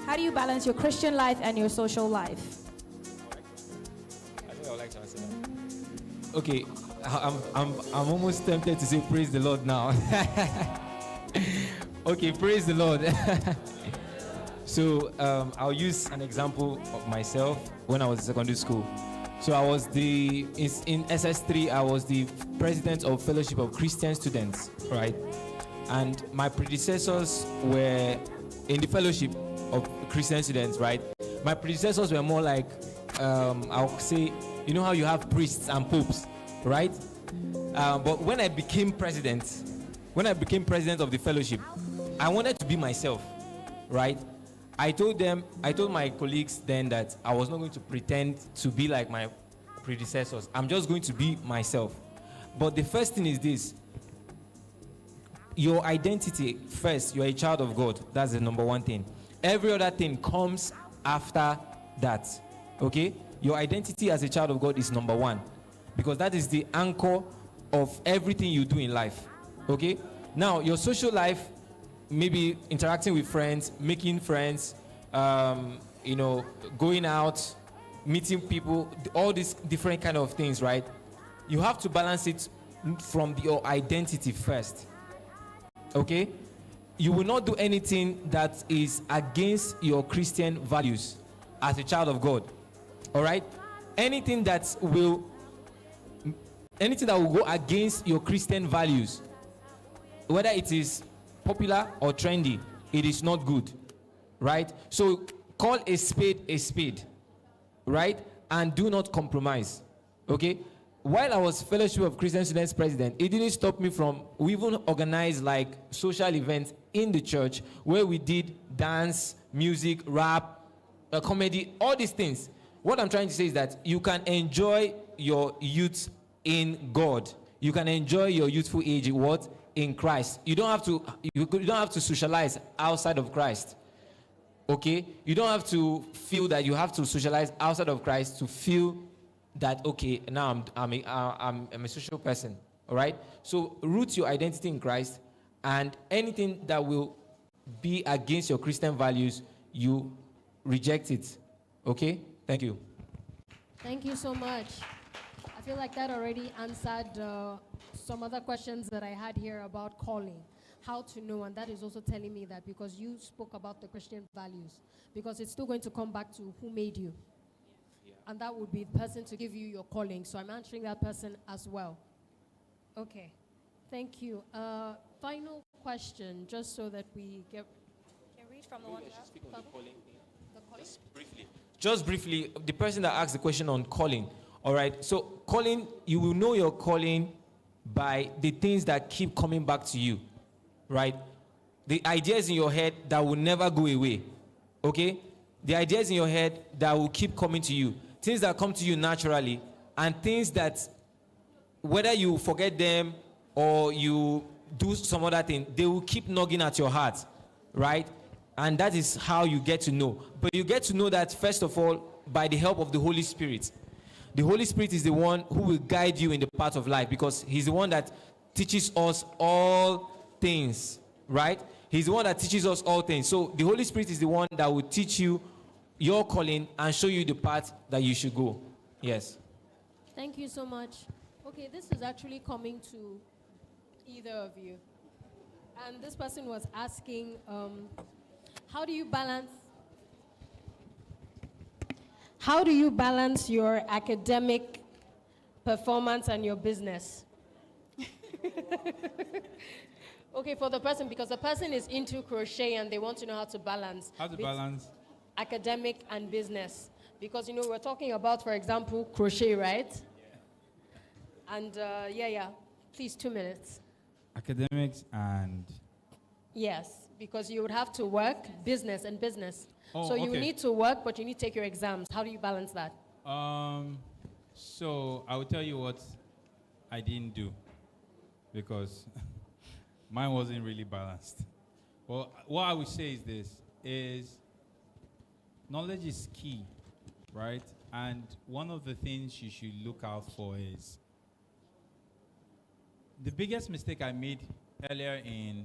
How do you balance your Christian life and your social life? I think I would like to answer that. Okay, I'm almost tempted to say praise the Lord now. Okay, praise the Lord. So I'll use an example of myself when I was in secondary school. So I was in SS3, I was the president of Fellowship of Christian Students, right? And my predecessors were in the Fellowship of Christian Students, right? My predecessors were more like, I'll say, you know how you have priests and popes, right? But when I became president, when I became president of the fellowship, I wanted to be myself, right? I told my colleagues then that I was not going to pretend to be like my predecessors. I'm just going to be myself. But the first thing is this: your identity first. You're a child of God. That's the number one thing. Every other thing comes after that. Okay? Your identity as a child of God is number one, because that is the anchor of everything you do in life. Okay? Now, your social life, maybe interacting with friends, making friends, going out, meeting people, all these different kind of things, right? You have to balance it from your identity first. Okay? You will not do anything that is against your Christian values as a child of God. All right? Anything that will go against your Christian values, whether it is popular or trendy, it is not good. Right? So call a spade, right? And do not compromise. Okay? While I was Fellowship of Christian Students president, it didn't stop me from, we even organized like social events in the church where we did dance, music, rap, comedy, all these things. What I'm trying to say is that you can enjoy your youth in God. You can enjoy your youthful age in Christ. You don't have to socialize outside of Christ. Okay? You don't have to feel that you have to socialize outside of Christ to feel that, okay, now I'm a social person. All right? So root your identity in Christ, and anything that will be against your Christian values, you reject it. Okay? Thank you. Thank you so much. I feel like that already answered some other questions that I had here about calling. How to know, and that is also telling me that because you spoke about the Christian values, because it's still going to come back to who made you. Yeah. And that would be the person to give you your calling. So I'm answering that person as well. Okay. Thank you. Final question, just so that we get... Can you read from the one you speak on the calling. Just briefly, the person that asked the question on calling. All right. So calling, you will know your calling by the things that keep coming back to you. Right? The ideas in your head that will never go away. Okay? The ideas in your head that will keep coming to you. Things that come to you naturally, and things that, whether you forget them or you do some other thing, they will keep knocking at your heart. Right? And that is how you get to know. But you get to know that, first of all, by the help of the Holy Spirit. The Holy Spirit is the one who will guide you in the path of life, because he's the one that teaches us all things, right? He's the one that teaches us all things. So the Holy Spirit is the one that will teach you your calling and show you the path that you should go. Yes. Thank you so much. Okay, this is actually coming to either of you. And this person was asking, how do you balance your academic performance and your business? Okay, for the person, because the person is into crochet and they want to know how to balance. How to balance? Academic and business. Because, we're talking about, for example, crochet, right? Yeah. And, please, 2 minutes. Academics and... Yes, because you would have to work, business. Oh, so you okay. need to work, but you need to take your exams. How do you balance that? So I will tell you what I didn't do, because mine wasn't really balanced. Well, what I would say is this, knowledge is key, right? And one of the things you should look out for is, the biggest mistake I made earlier in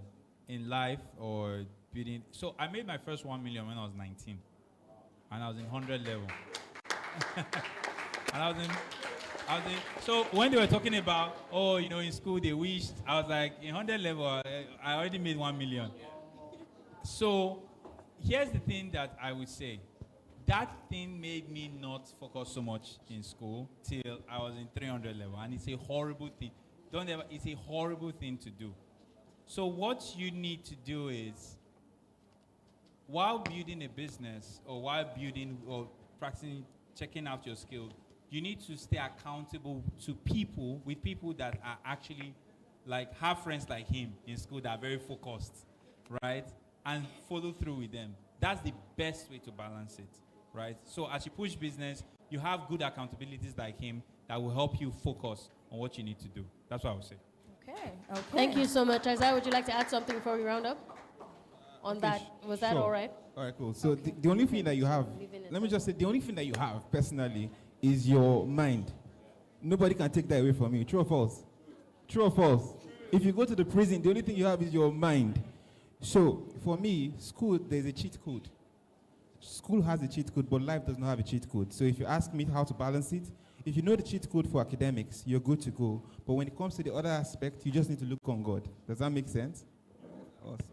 life or building. So I made my first 1 million when I was 19, and I was in 100 level. And I was in. So when they were talking about, in school they wished, I was like, in 100 level, I already made 1 million. So here's the thing that I would say. That thing made me not focus so much in school till I was in 300 level, and it's a horrible thing. It's a horrible thing to do. So what you need to do is, while building a business or while building or practicing, checking out your skills, you need to stay accountable to people that are actually like have friends like him in school that are very focused, right? And follow through with them. That's the best way to balance it, right? So as you push business, you have good accountabilities like him that will help you focus on what you need to do. That's what I would say. Okay. Thank you so much. Isaiah, would you like to add something before we round up? On that, was that Sure. all right? All right, cool. So the only thing that you have, let me just say, the only thing that you have personally is your mind. Nobody can take that away from you. True or false? True or false? If you go to the prison, the only thing you have is your mind. So for me, school, there's a cheat code. School has a cheat code, but life does not have a cheat code. So if you ask me how to balance it, if you know the cheat code for academics, you're good to go. But when it comes to the other aspect, you just need to look on God. Does that make sense? Awesome.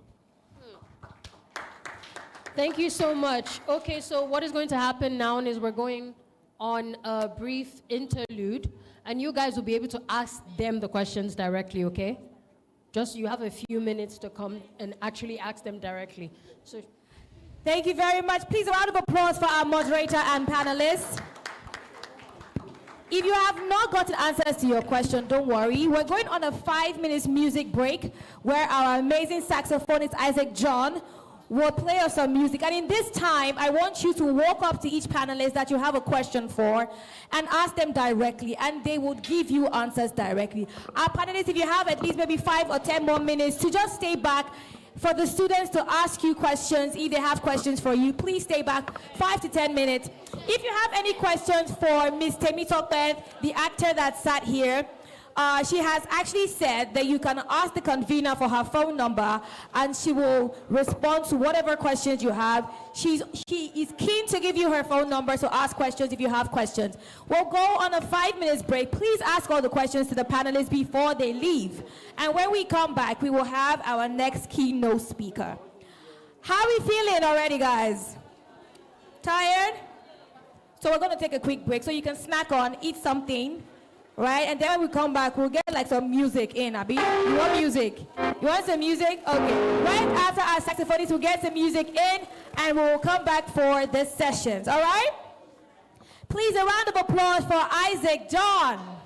Thank you so much. Okay, so what is going to happen now is we're going on a brief interlude, and you guys will be able to ask them the questions directly, okay? Just you have a few minutes to come and actually ask them directly. So, Thank you very much. Please, a round of applause for our moderator and panelists. If you have not gotten answers to your question, don't worry. We're going on a 5-minute music break where our amazing saxophonist Isaac John will play us some music. And in this time, I want you to walk up to each panelist that you have a question for and ask them directly, and they will give you answers directly. Our panelists, if you have at least maybe 5 or 10 more minutes to just stay back for the students to ask you questions, if they have questions for you, please stay back 5 to 10 minutes. If you have any questions for Ms. Temitope, the actor that sat here, she has actually said that you can ask the convener for her phone number and she will respond to whatever questions you have. She is keen to give you her phone number, so ask questions if you have questions. We'll go on a 5-minute break. Please ask all the questions to the panelists before they leave. And when we come back, we will have our next keynote speaker. How are we feeling already, guys? Tired? So we're going to take a quick break so you can snack on, eat something. Right, and then when we come back, we'll get like some music in, Abi. You want music? You want some music? Okay. Right after our saxophonist, we'll get some music in, and we'll come back for the sessions, all right? Please, a round of applause for Isaac John.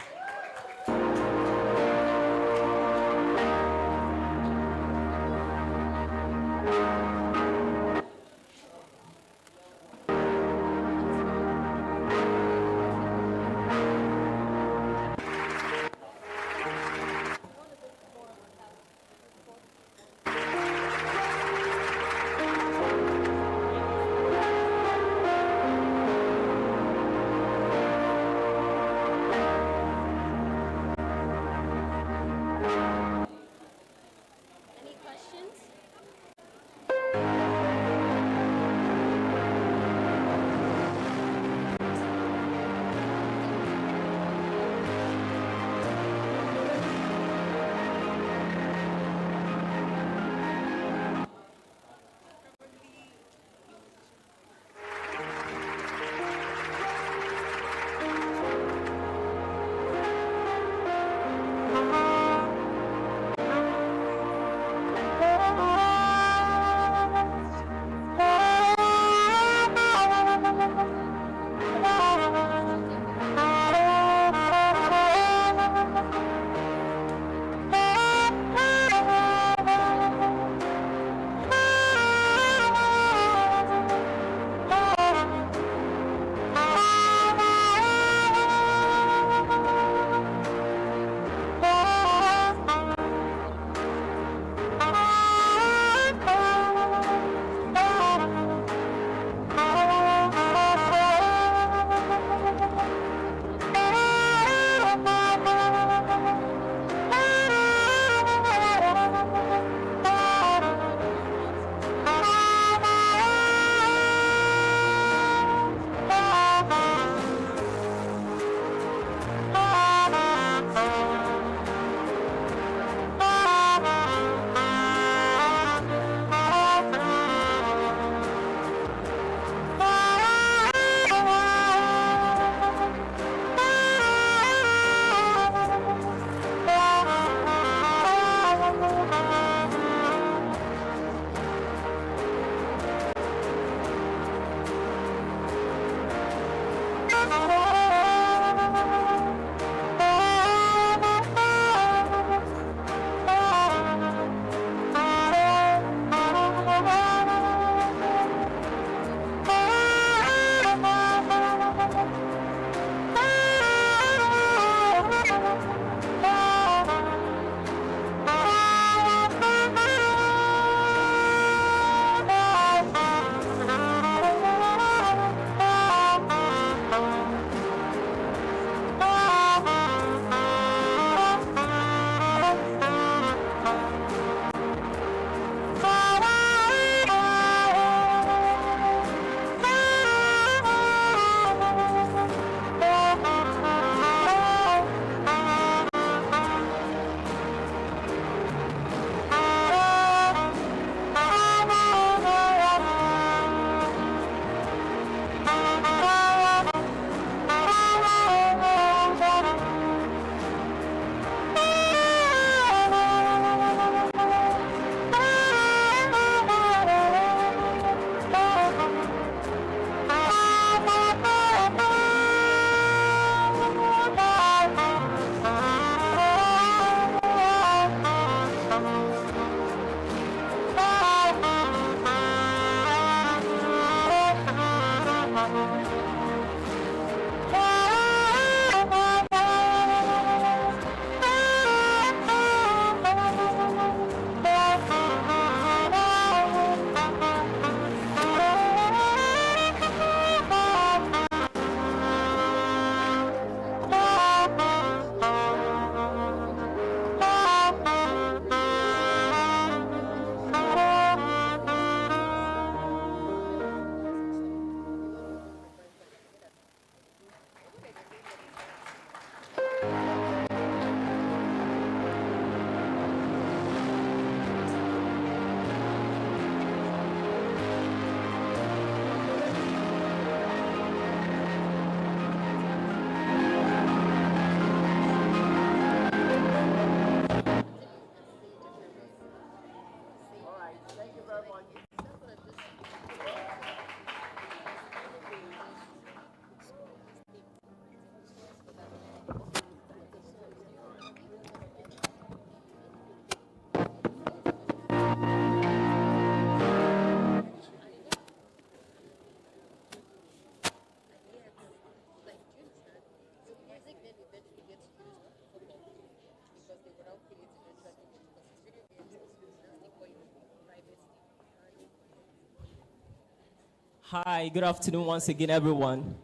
Hi, good afternoon once again, everyone.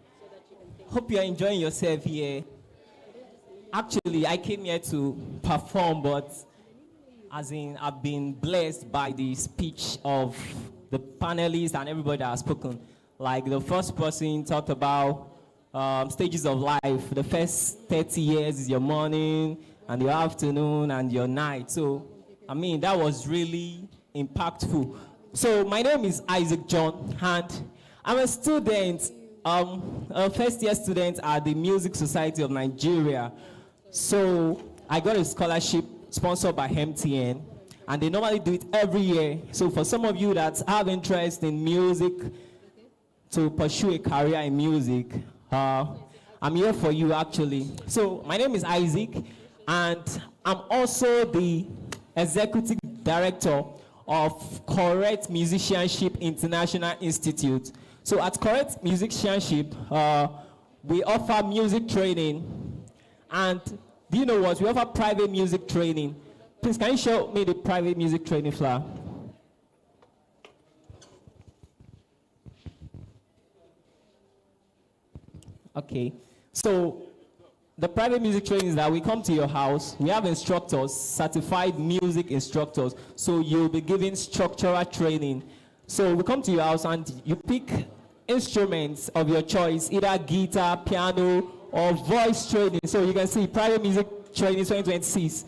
Hope you're enjoying yourself here. Actually, I came here to perform, but I've been blessed by the speech of the panelists and everybody that has spoken. Like the first person talked about stages of life. The first 30 years is your morning and your afternoon and your night. So, that was really impactful. So, my name is Isaac John, and I'm a student, a first-year student at the Music Society of Nigeria. So, I got a scholarship sponsored by MTN, and they normally do it every year. So, for some of you that have interest in music, to pursue a career in music, I'm here for you, actually. So, my name is Isaac, and I'm also the executive director of Correct Musicianship International Institute. So at Correct Musicianship, we offer music training. And do you know what? We offer private music training. Please, can you show me the private music training flyer? Okay. So the private music training is that we come to your house, we have instructors, certified music instructors, so you'll be given structural training. So we come to your house and you pick instruments of your choice, either guitar, piano, or voice training. So you can see private music training 2026.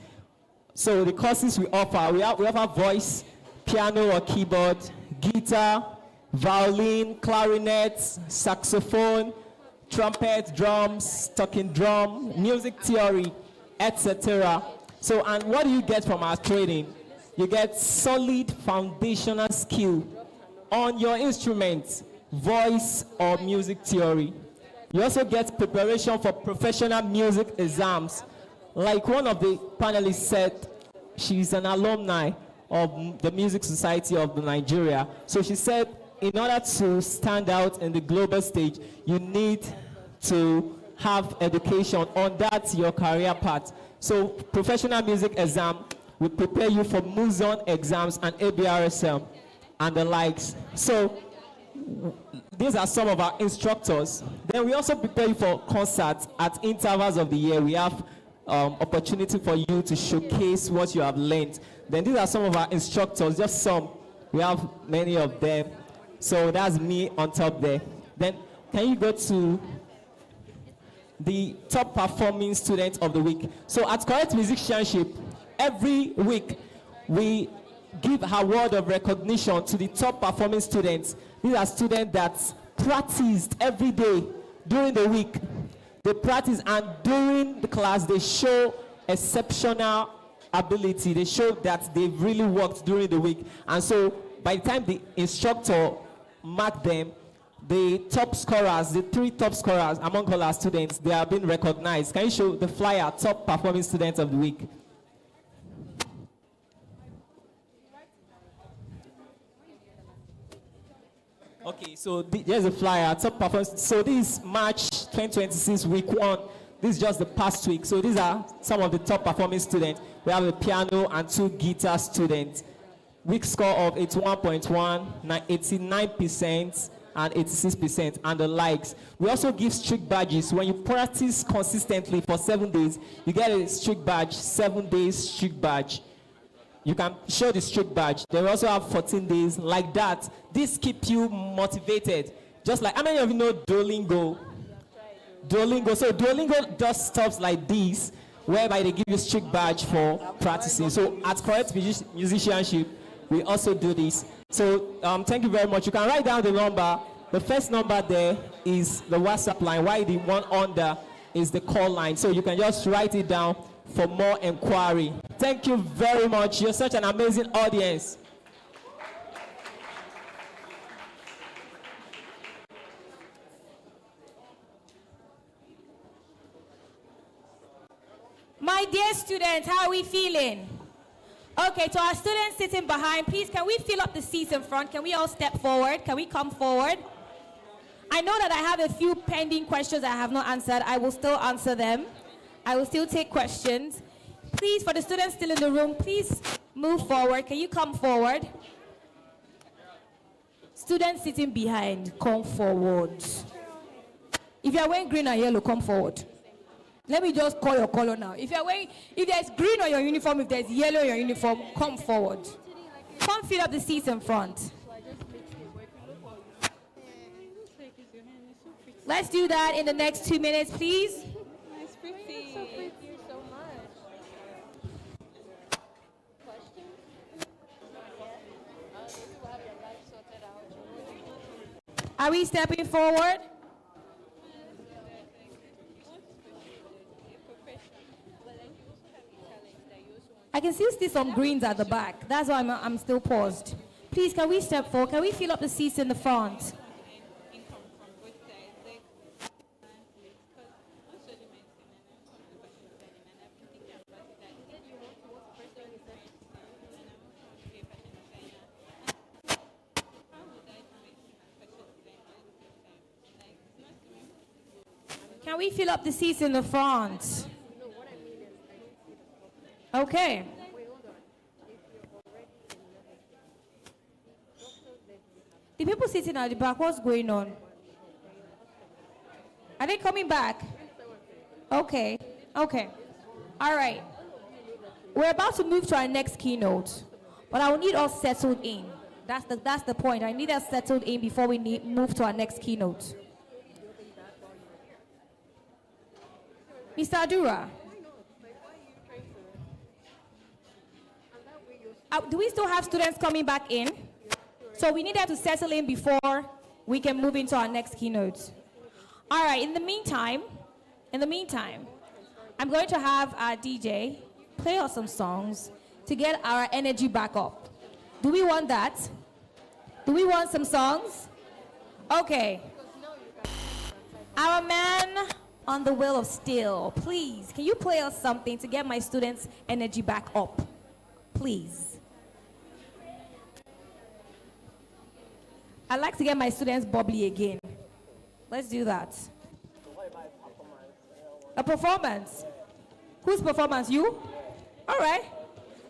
So the courses we offer, we offer voice, piano or keyboard, guitar, violin, clarinet, saxophone, trumpet, drums, talking drum, music theory, etc. So, and what do you get from our training? You get solid foundational skill on your instrument, voice or music theory. You also get preparation for professional music exams. Like one of the panelists said, she's an alumni of the Music Society of Nigeria. So she said, in order to stand out in the global stage, you need to have education on that, your career path. So professional music exam will prepare you for MUSON exams and ABRSM and the likes. So these are some of our instructors. Then we also prepare you for concerts at intervals of the year. We have opportunity for you to showcase what you have learned. Then these are some of our instructors, just some. We have many of them. So that's me on top there. Then can you go to the top performing student of the week? So at Correct Musicianship, every week we give award of recognition to the top performing students. These are students that practiced every day during the week. They practice, and during the class they show exceptional ability. They show that they've really worked during the week. And so by the time the instructor mark them, the top scorers, the 3 top scorers among all our students, they are being recognized. Can you show the flyer, top performing students of the week? Okay, so there's a flyer, top performance. So this is March 2026, week 1. This is just the past week. So these are some of the top performing students. We have a piano and 2 guitar students. Week score of 81.1, 89%, and 86%, and the likes. We also give strict badges. When you practice consistently for 7 days, you get a strict badge, 7 days strict badge. You can show the strict badge. They also have 14 days like that. This keeps you motivated. Just like, how many of you know Duolingo? Duolingo. So Duolingo does stuff like this, whereby they give you strict badge for practicing. So at Correct Musicianship, we also do this. So thank you very much. You can write down the number. The first number there is the WhatsApp line, while the one under is the call line. So you can just write it down for more inquiry. Thank you very much. You're such an amazing audience. My dear students, how are we feeling? Okay, to our students sitting behind, please, can we fill up the seats in front? Can we all step forward? Can we come forward? I know that I have a few pending questions I have not answered. I will still answer them. I will still take questions. Please, for the students still in the room, please move forward. Can you come forward? Students sitting behind, come forward. If you are wearing green and yellow, come forward. Let me just call your color now. If there's green on your uniform, if there's yellow on your uniform, come forward. Come fill up the seats in front. Let's do that in the next 2 minutes, please. Are we stepping forward? I can still see some greens at the back. That's why I'm still paused. Please, can we step forward? Can we fill up the seats in the front? Can we fill up the seats in the front? Okay. The people sitting at the back, what's going on? Are they coming back? Okay. Okay. All right. We're about to move to our next keynote, but I will need us settled in. That's the point. I need us settled in before we move to our next keynote. Mr. Adura. Do we still have students coming back in? So we need them to settle in before we can move into our next keynote. All right, in the meantime, I'm going to have our DJ play us some songs to get our energy back up. Do we want that? Do we want some songs? Okay. Our man on the wheel of steel, please, can you play us something to get my students' energy back up? Please. I'd like to get my students bubbly again. Let's do that. A performance? Whose performance? You? All right.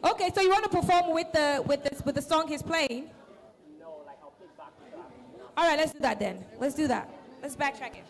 Okay, so you want to perform with the song he's playing? No, like I'll play back to back. All right, let's do that then. Let's do that. Let's backtrack it.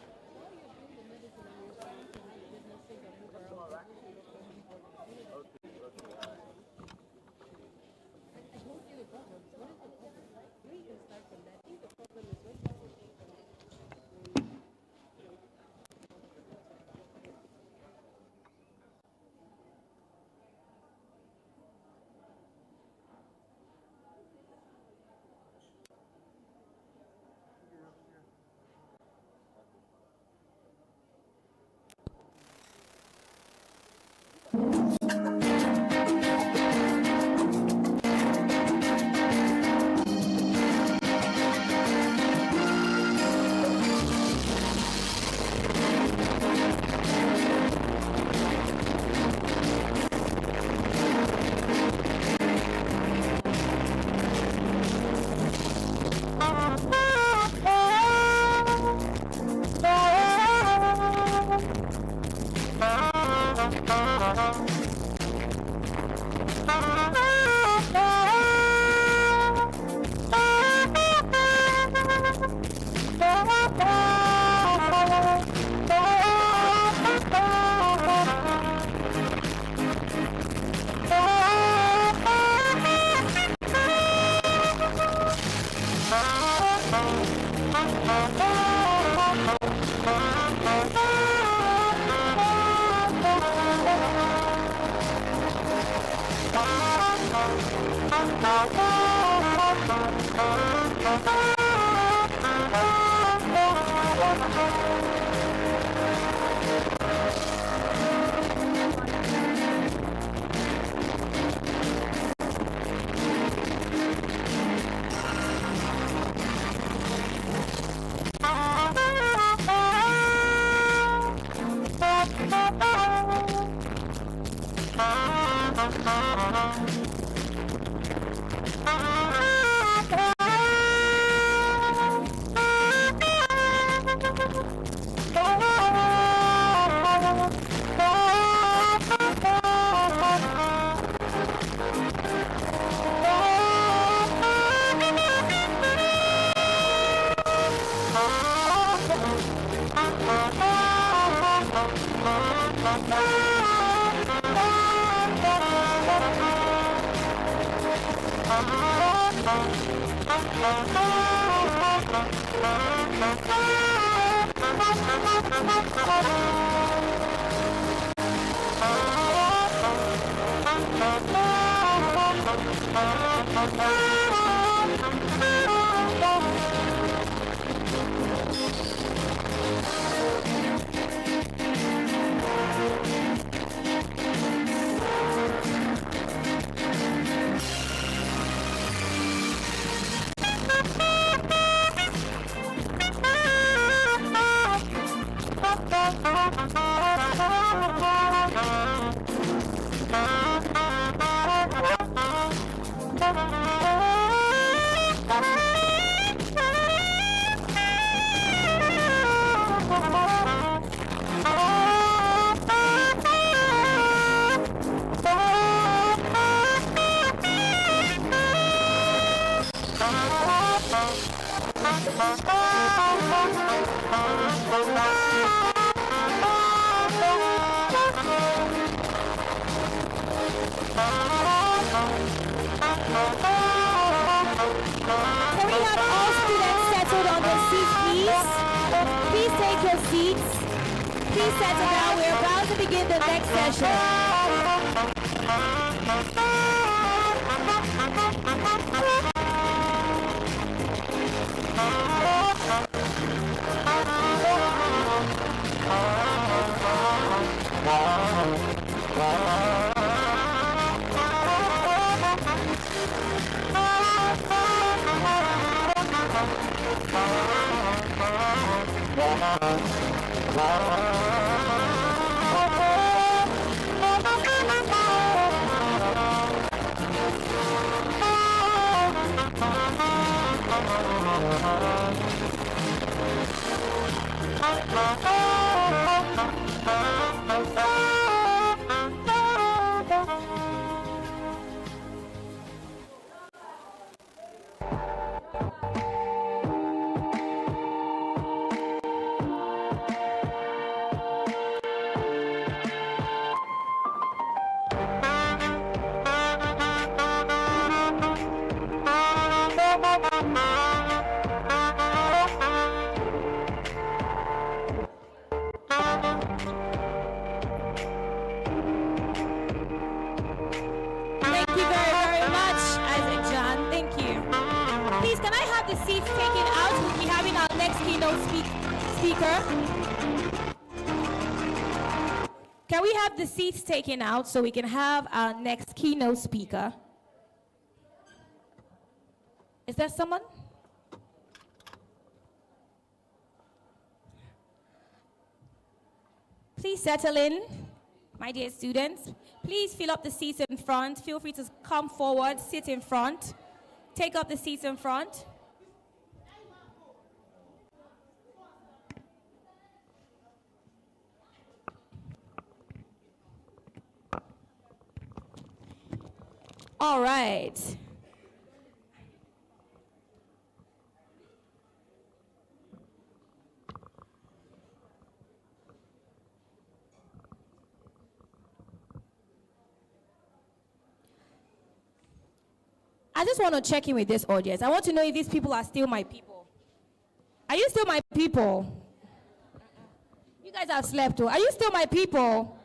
Can we have all students settled on their seats, please? Please take your seats. Please settle down. We're about to begin the next session. Can we have the seats taken out so we can have our next keynote speaker? Is there someone? Please settle in, my dear students. Please fill up the seats in front. Feel free to come forward, sit in front. Take up the seats in front. All right. I just want to check in with this audience. I want to know if these people are still my people. Are you still my people? You guys have slept, too. Are you still my people?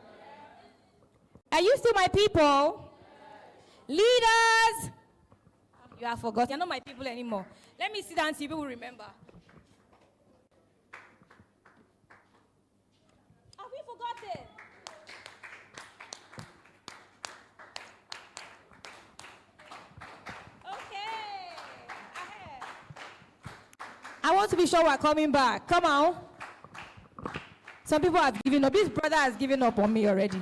Are you still my people? Leaders! You have forgotten. You're not my people anymore. Let me sit down and see if people will remember. Have we forgotten? Okay. Ahead. I want to be sure we're coming back. Come on. Some people have given up. This brother has given up on me already.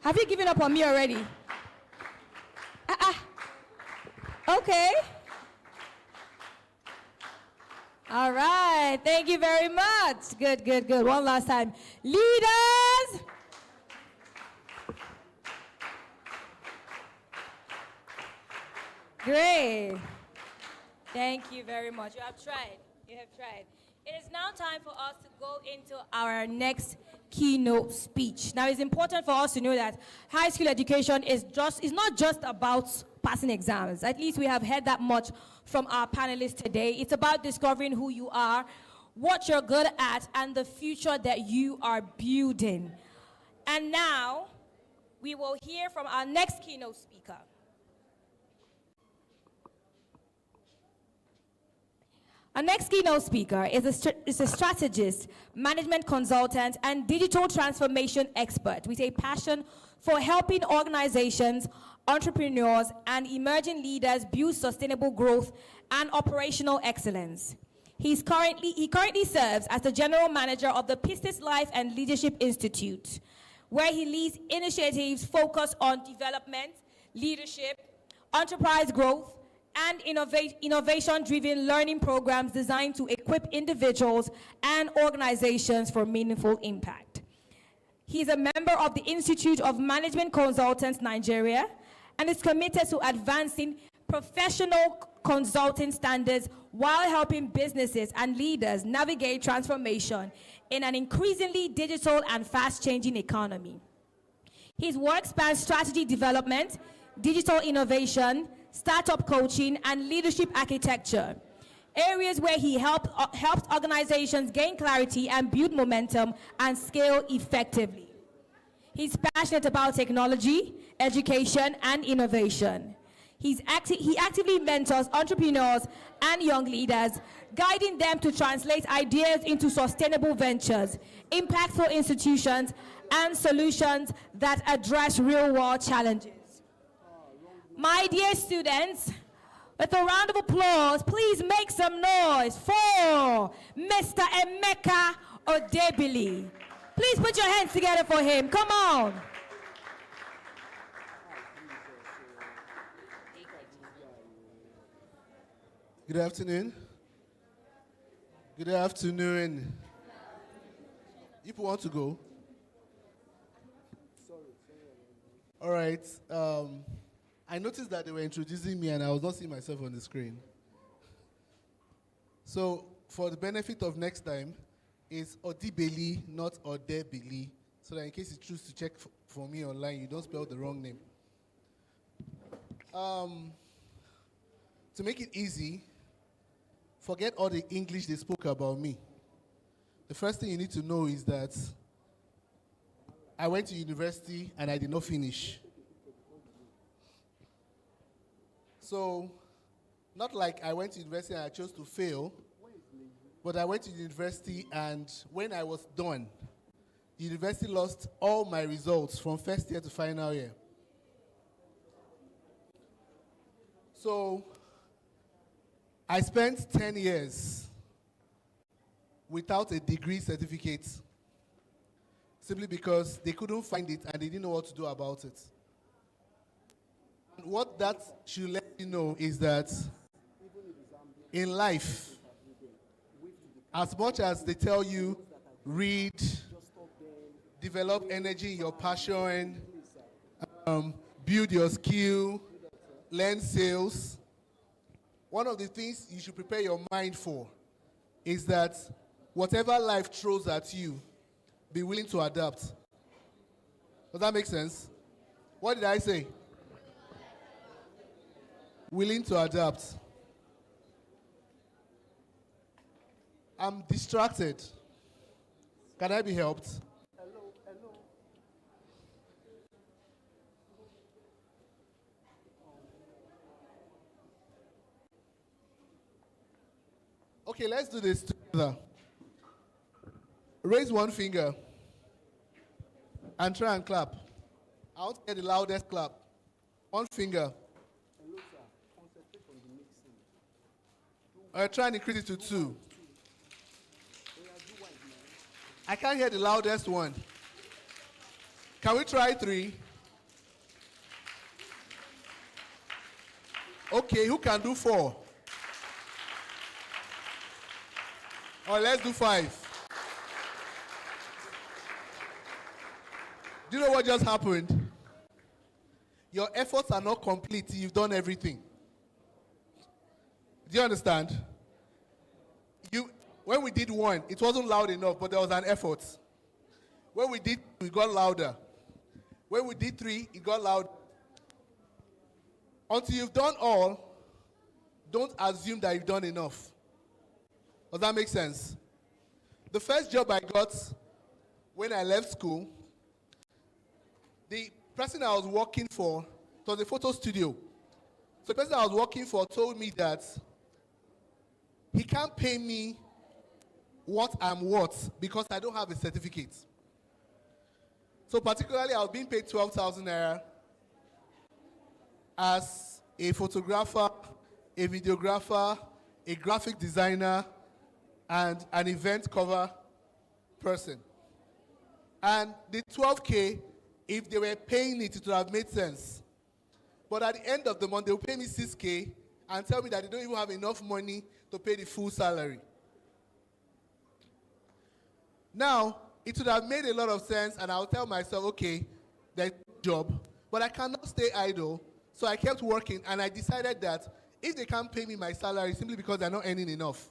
Have you given up on me already? Okay. All right. Thank you very much. Good, good, good. One last time. Leaders. Great. Thank you very much. You have tried. You have tried. It is now time for us to go into our next keynote speech. Now, it's important for us to know that high school education is not just about passing exams. At least we have heard that much from our panelists today. It's about discovering who you are, what you're good at, and the future that you are building. And now, we will hear from our next keynote speaker. Our next keynote speaker is a strategist, management consultant, and digital transformation expert with a passion for helping organizations, entrepreneurs, and emerging leaders build sustainable growth and operational excellence. He currently serves as the general manager of the Pistis Life and Leadership Institute, where he leads initiatives focused on development, leadership, enterprise growth, and innovation-driven learning programs designed to equip individuals and organizations for meaningful impact. He's a member of the Institute of Management Consultants Nigeria and is committed to advancing professional consulting standards while helping businesses and leaders navigate transformation in an increasingly digital and fast-changing economy. His work spans strategy development, digital innovation, startup coaching, and leadership architecture, areas where he helps organizations gain clarity and build momentum and scale effectively. He's passionate about technology, education, and innovation. He actively mentors entrepreneurs and young leaders, guiding them to translate ideas into sustainable ventures, impactful institutions, and solutions that address real-world challenges. My dear students, with a round of applause, please make some noise for Mr. Emeka Odebili. Please put your hands together for him. Come on. Good afternoon. Good afternoon. If you want to go. All right. I noticed that they were introducing me and I was not seeing myself on the screen. So, for the benefit of next time, it's Odebili, not Odebili, so that in case you choose to check for me online, you don't spell the wrong name. To make it easy, forget all the English they spoke about me. The first thing you need to know is that I went to university and I did not finish. So, not like I went to university and I chose to fail, but I went to university and when I was done, the university lost all my results from first year to final year. So, I spent 10 years without a degree certificate simply because they couldn't find it and they didn't know what to do about it. What that should let you know is that in life, as much as they tell you, read, develop energy in your passion, build your skill, learn sales, one of the things you should prepare your mind for is that whatever life throws at you, be willing to adapt. Does that make sense? What did I say? Willing to adapt. I'm distracted. Can I be helped? Okay, let's do this together. Raise one finger and try and clap. I want to get the loudest clap. One finger. Try and increase it to 2. I can't hear the loudest one. Can we try 3? Okay, who can do 4? Or let's do 5. Do you know what just happened? Your efforts are not complete till you've done everything. Do you understand? When we did 1, it wasn't loud enough, but there was an effort. When we did, we got louder. When we did 3, it got louder. Until you've done all, don't assume that you've done enough. Does that make sense? The first job I got when I left school, the person I was working for, it was a photo studio. So the person I was working for told me that he can't pay me what I'm worth because I don't have a certificate. So particularly, I was being paid 12,000 naira as a photographer, a videographer, a graphic designer, and an event cover person. And the 12K, if they were paying it, it would have made sense. But at the end of the month, they will pay me 6K and tell me that they don't even have enough money to pay the full salary. Now, it would have made a lot of sense, and I'll tell myself, okay, there's a job, but I cannot stay idle. So I kept working, and I decided that if they can't pay me my salary simply because they're not earning enough,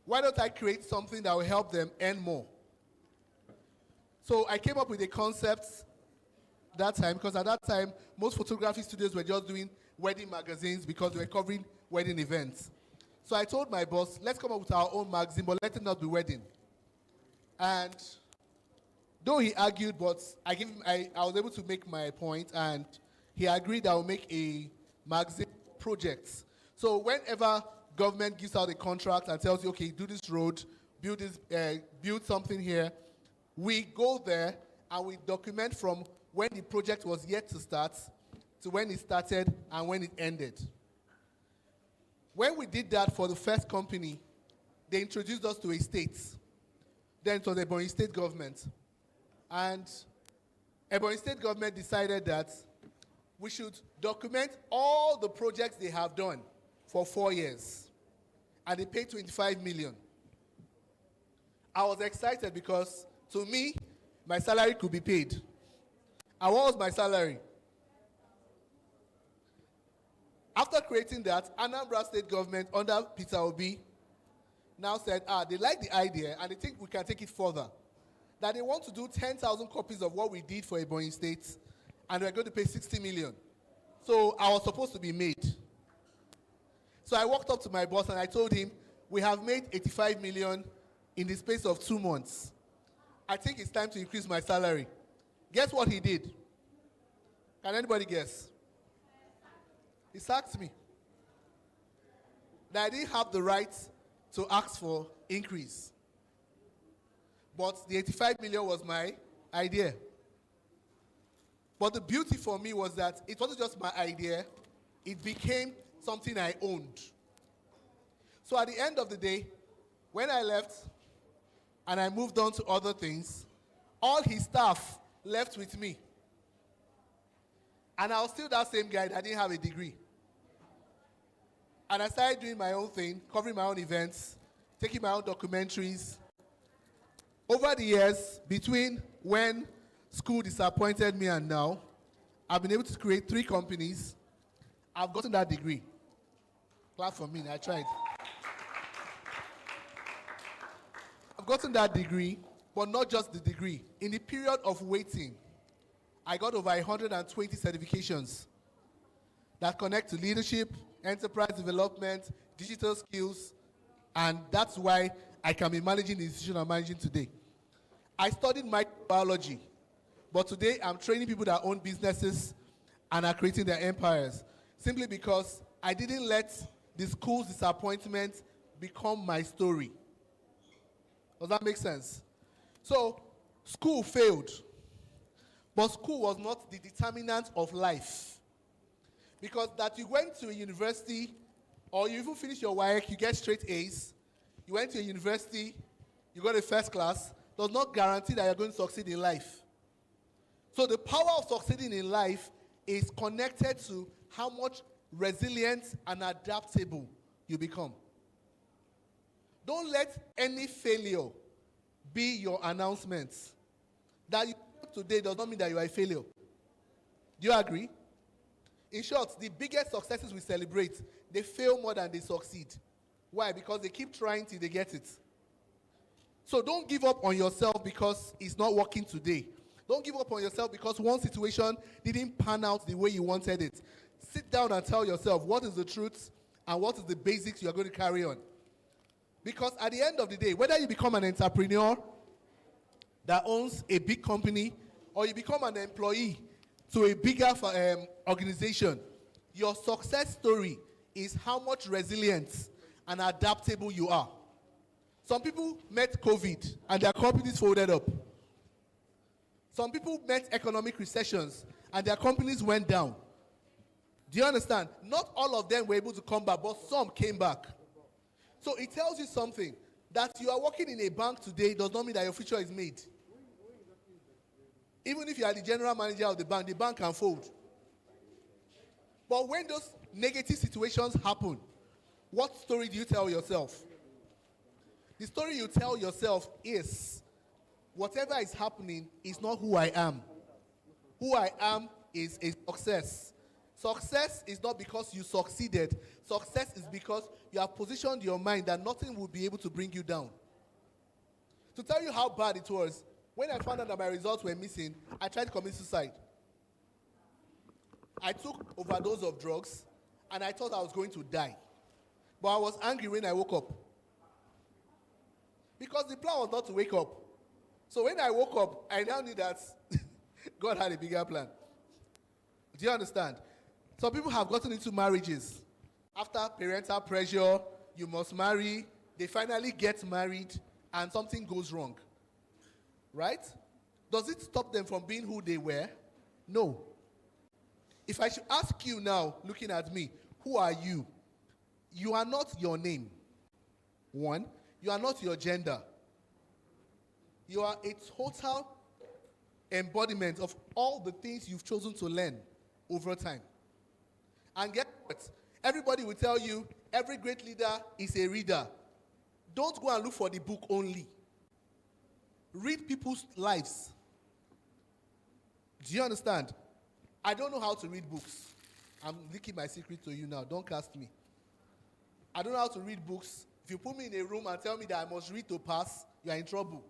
why don't I create something that will help them earn more? So I came up with a concept that time, because at that time, most photography studios were just doing wedding magazines because they were covering wedding events. So I told my boss, let's come up with our own magazine, but let it not be wedding. And though he argued, but I was able to make my point, and he agreed I will make a magazine project. So whenever government gives out a contract and tells you, okay, do this road, build something here, we go there and we document from when the project was yet to start to when it started and when it ended. When we did that for the first company, they introduced us to a state. Then it was the Ebonyi State government. And Ebonyi State government decided that we should document all the projects they have done for 4 years. And they paid 25 million. I was excited because, to me, my salary could be paid. And what was my salary? After creating that, Anambra State government under Peter Obi now said, they like the idea and they think we can take it further. That they want to do 10,000 copies of what we did for Ebonyi State, and we're going to pay 60 million. So I was supposed to be made. So I walked up to my boss and I told him, we have made 85 million in the space of 2 months. I think it's time to increase my salary. Guess what he did? Can anybody guess? He sacked me. That I didn't have the right to ask for increase. But the 85 million was my idea. But the beauty for me was that it wasn't just my idea, it became something I owned. So at the end of the day, when I left and I moved on to other things, all his staff left with me. And I was still that same guy that didn't have a degree. And I started doing my own thing, covering my own events, taking my own documentaries. Over the years, between when school disappointed me and now, I've been able to create 3 companies. I've gotten that degree. Clap for me, I tried. I've gotten that degree, but not just the degree. In the period of waiting, I got over 120 certifications that connect to leadership, enterprise development, digital skills, and that's why I can be managing the institution I'm managing today. I studied microbiology, but today I'm training people that own businesses and are creating their empires, simply because I didn't let the school's disappointment become my story. Does that make sense? So, school failed, but school was not the determinant of life. Because that you went to a university, or you even finish your WAEC, you get straight A's, you went to a university, you got a first class, does not guarantee that you're going to succeed in life. So the power of succeeding in life is connected to how much resilient and adaptable you become. Don't let any failure be your announcement. That you today does not mean that you are a failure. Do you agree? In short, the biggest successes we celebrate, they fail more than they succeed. Why? Because they keep trying till they get it. So don't give up on yourself because it's not working today. Don't give up on yourself because one situation didn't pan out the way you wanted it. Sit down and tell yourself what is the truth and what is the basics you are going to carry on. Because at the end of the day, whether you become an entrepreneur that owns a big company or you become an employee to a bigger organization, your success story is how much resilient and adaptable you are. Some people met COVID and their companies folded up. Some people met economic recessions and their companies went down. Do you understand? Not all of them were able to come back, but some came back. So it tells you something. That you are working in a bank today does not mean that your future is made. Even if you are the general manager of the bank can fold. But when those negative situations happen, what story do you tell yourself? The story you tell yourself is, whatever is happening is not who I am. Who I am is a success. Success is not because you succeeded. Success is because you have positioned your mind that nothing will be able to bring you down. To tell you how bad it was, when I found out that my results were missing, I tried to commit suicide. I took overdose of drugs, and I thought I was going to die. But I was angry when I woke up. Because the plan was not to wake up. So when I woke up, I now knew that God had a bigger plan. Do you understand? Some people have gotten into marriages. After parental pressure, you must marry. They finally get married, and something goes wrong. Right? Does it stop them from being who they were? No. If I should ask you now, looking at me, who are you? You are not your name. One, you are not your gender. You are a total embodiment of all the things you've chosen to learn over time. And guess what? Everybody will tell you every great leader is a reader. Don't go and look for the book only. Read people's lives. Do you understand? I don't know how to read books. I'm leaking my secret to you now. Don't cast me. I don't know how to read books. If you put me in a room and tell me that I must read to pass, you are in trouble.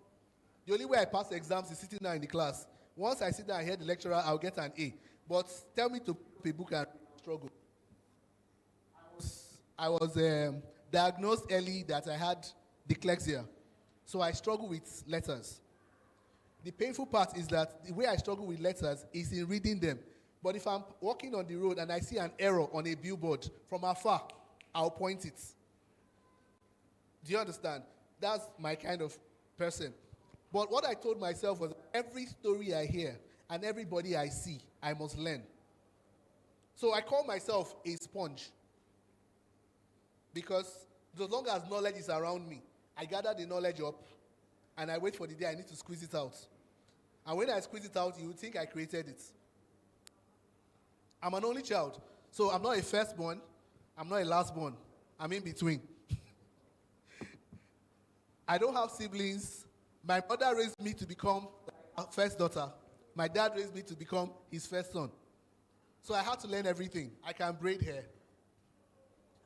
The only way I pass exams is sitting down in the class. Once I sit down and hear the lecturer, I'll get an A. But tell me to pick a book and struggle. I was diagnosed early that I had dyslexia. So I struggle with letters. The painful part is that the way I struggle with letters is in reading them. But if I'm walking on the road and I see an error on a billboard from afar, I'll point it. Do you understand? That's my kind of person. But what I told myself was every story I hear and everybody I see, I must learn. So I call myself a sponge. Because as long as knowledge is around me, I gather the knowledge up and I wait for the day I need to squeeze it out. And when I squeeze it out, you would think I created it. I'm an only child. So I'm not a firstborn. I'm not a lastborn. I'm in between. I don't have siblings. My mother raised me to become a first daughter. My dad raised me to become his first son. So I had to learn everything. I can braid hair.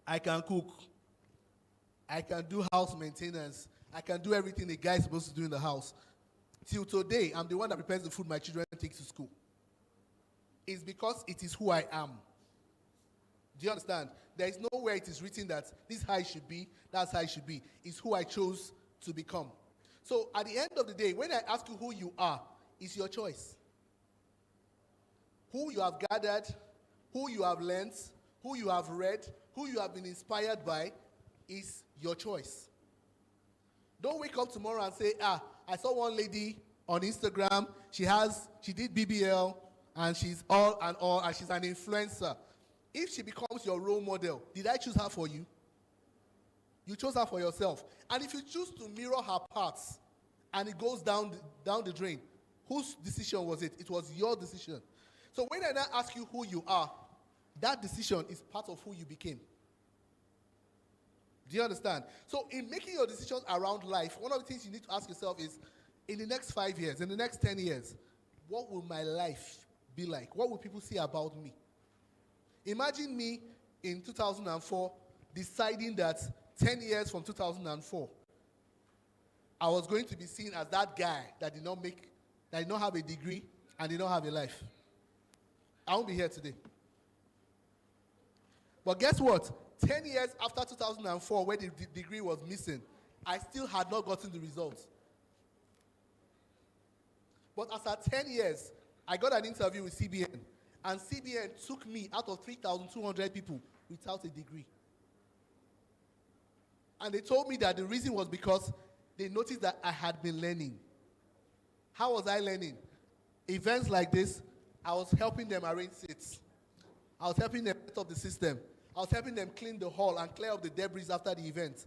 I can cook. I can do house maintenance. I can do everything a guy is supposed to do in the house. Till today, I'm the one that prepares the food my children take to school. It's because it is who I am. Do you understand? There is nowhere it is written that this is how it should be, that's how it should be. It's who I chose to become. So at the end of the day, when I ask you who you are, it's your choice. Who you have gathered, who you have learned, who you have read, who you have been inspired by, is your choice. Don't wake up tomorrow and say, I saw one lady on Instagram, she did BBL, and she's all and she's an influencer. If she becomes your role model, did I choose her for you? You chose her for yourself. And if you choose to mirror her parts and it goes down the drain, whose decision was it? It was your decision. So when I now ask you who you are, that decision is part of who you became. Do you understand? So in making your decisions around life, one of the things you need to ask yourself is, in the next 5 years, in the next 10 years, what will my life be like? What will people say about me? Imagine me in 2004 deciding that 10 years from 2004, I was going to be seen as that guy that did not have a degree and did not have a life. I won't be here today. But guess what? 10 years after 2004, when the degree was missing, I still had not gotten the results. But after 10 years, I got an interview with CBN. And CBN took me out of 3,200 people without a degree. And they told me that the reason was because they noticed that I had been learning. How was I learning? Events like this, I was helping them arrange seats. I was helping them set up the system. I was helping them clean the hall and clear up the debris after the event.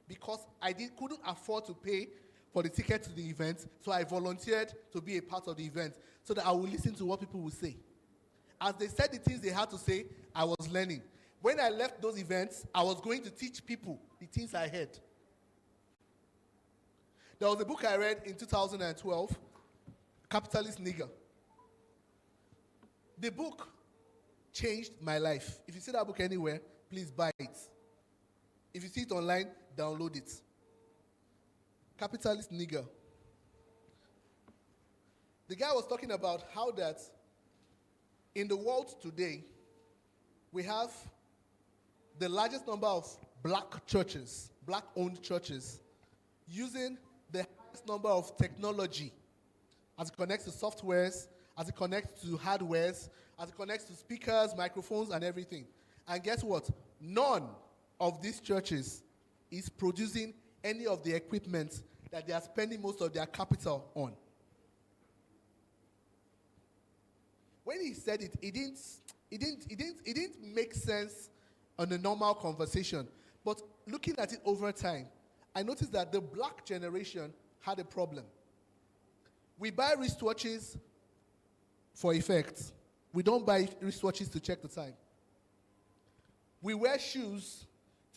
Because I couldn't afford to pay for the ticket to the event, so I volunteered to be a part of the event so that I would listen to what people would say. As they said the things they had to say, I was learning. When I left those events, I was going to teach people the things I heard. There was a book I read in 2012, Capitalist Nigger. The book changed my life. If you see that book anywhere, please buy it. If you see it online, download it. Capitalist Nigger. The guy was talking about how that in the world today, we have the largest number of black churches, black-owned churches, using the highest number of technology as it connects to softwares, as it connects to hardwares, as it connects to speakers, microphones, and everything. And guess what? None of these churches is producing any of the equipment that they are spending most of their capital on. When he said it, it didn't make sense on a normal conversation. But looking at it over time, I noticed that the black generation had a problem. We buy wristwatches for effect. We don't buy wristwatches to check the time. We wear shoes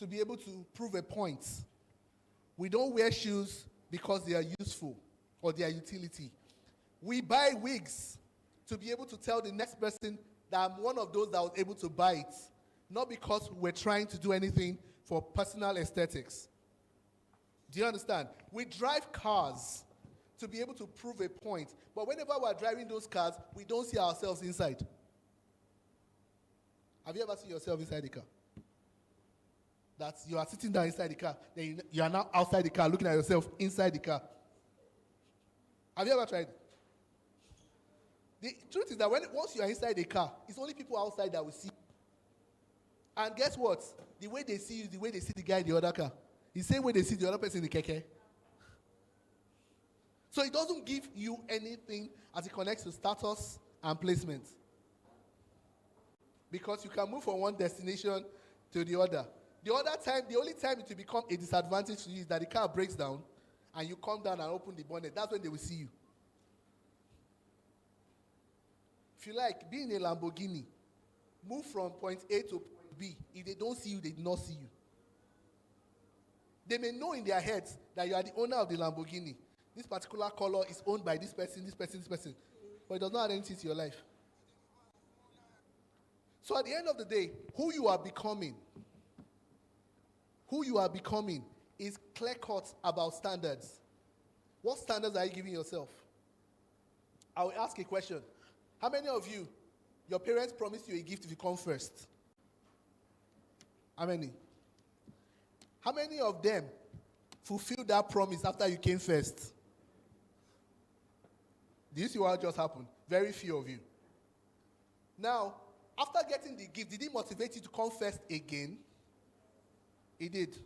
to be able to prove a point. We don't wear shoes because they are useful or they are utility. We buy wigs to be able to tell the next person that I'm one of those that was able to buy it, not because we're trying to do anything for personal aesthetics. Do you understand? We drive cars to be able to prove a point, but whenever we're driving those cars, we don't see ourselves inside. Have you ever seen yourself inside the car? That you are sitting down inside the car, then you are now outside the car looking at yourself inside the car. Have you ever tried it? The truth is that once you are inside the car, it's only people outside that will see you. And guess what? The way they see you is the way they see the guy in the other car. The same way they see the other person in the keke. So it doesn't give you anything as it connects to status and placement. Because you can move from one destination to the other. The only time it will become a disadvantage to you is that the car breaks down and you come down and open the bonnet. That's when they will see you. If you like, be in a Lamborghini, move from point A to point B. If they don't see you, they do not see you. They may know in their heads that you are the owner of the Lamborghini. This particular color is owned by this person, this person, this person. But it does not add anything to your life. So at the end of the day, who you are becoming is clear-cut about standards. What standards are you giving yourself? I will ask a question. How many of you, your parents promised you a gift if you come first? How many? How many of them fulfilled that promise after you came first? Do you see what just happened? Very few of you. Now, after getting the gift, did it motivate you to come first again? It did.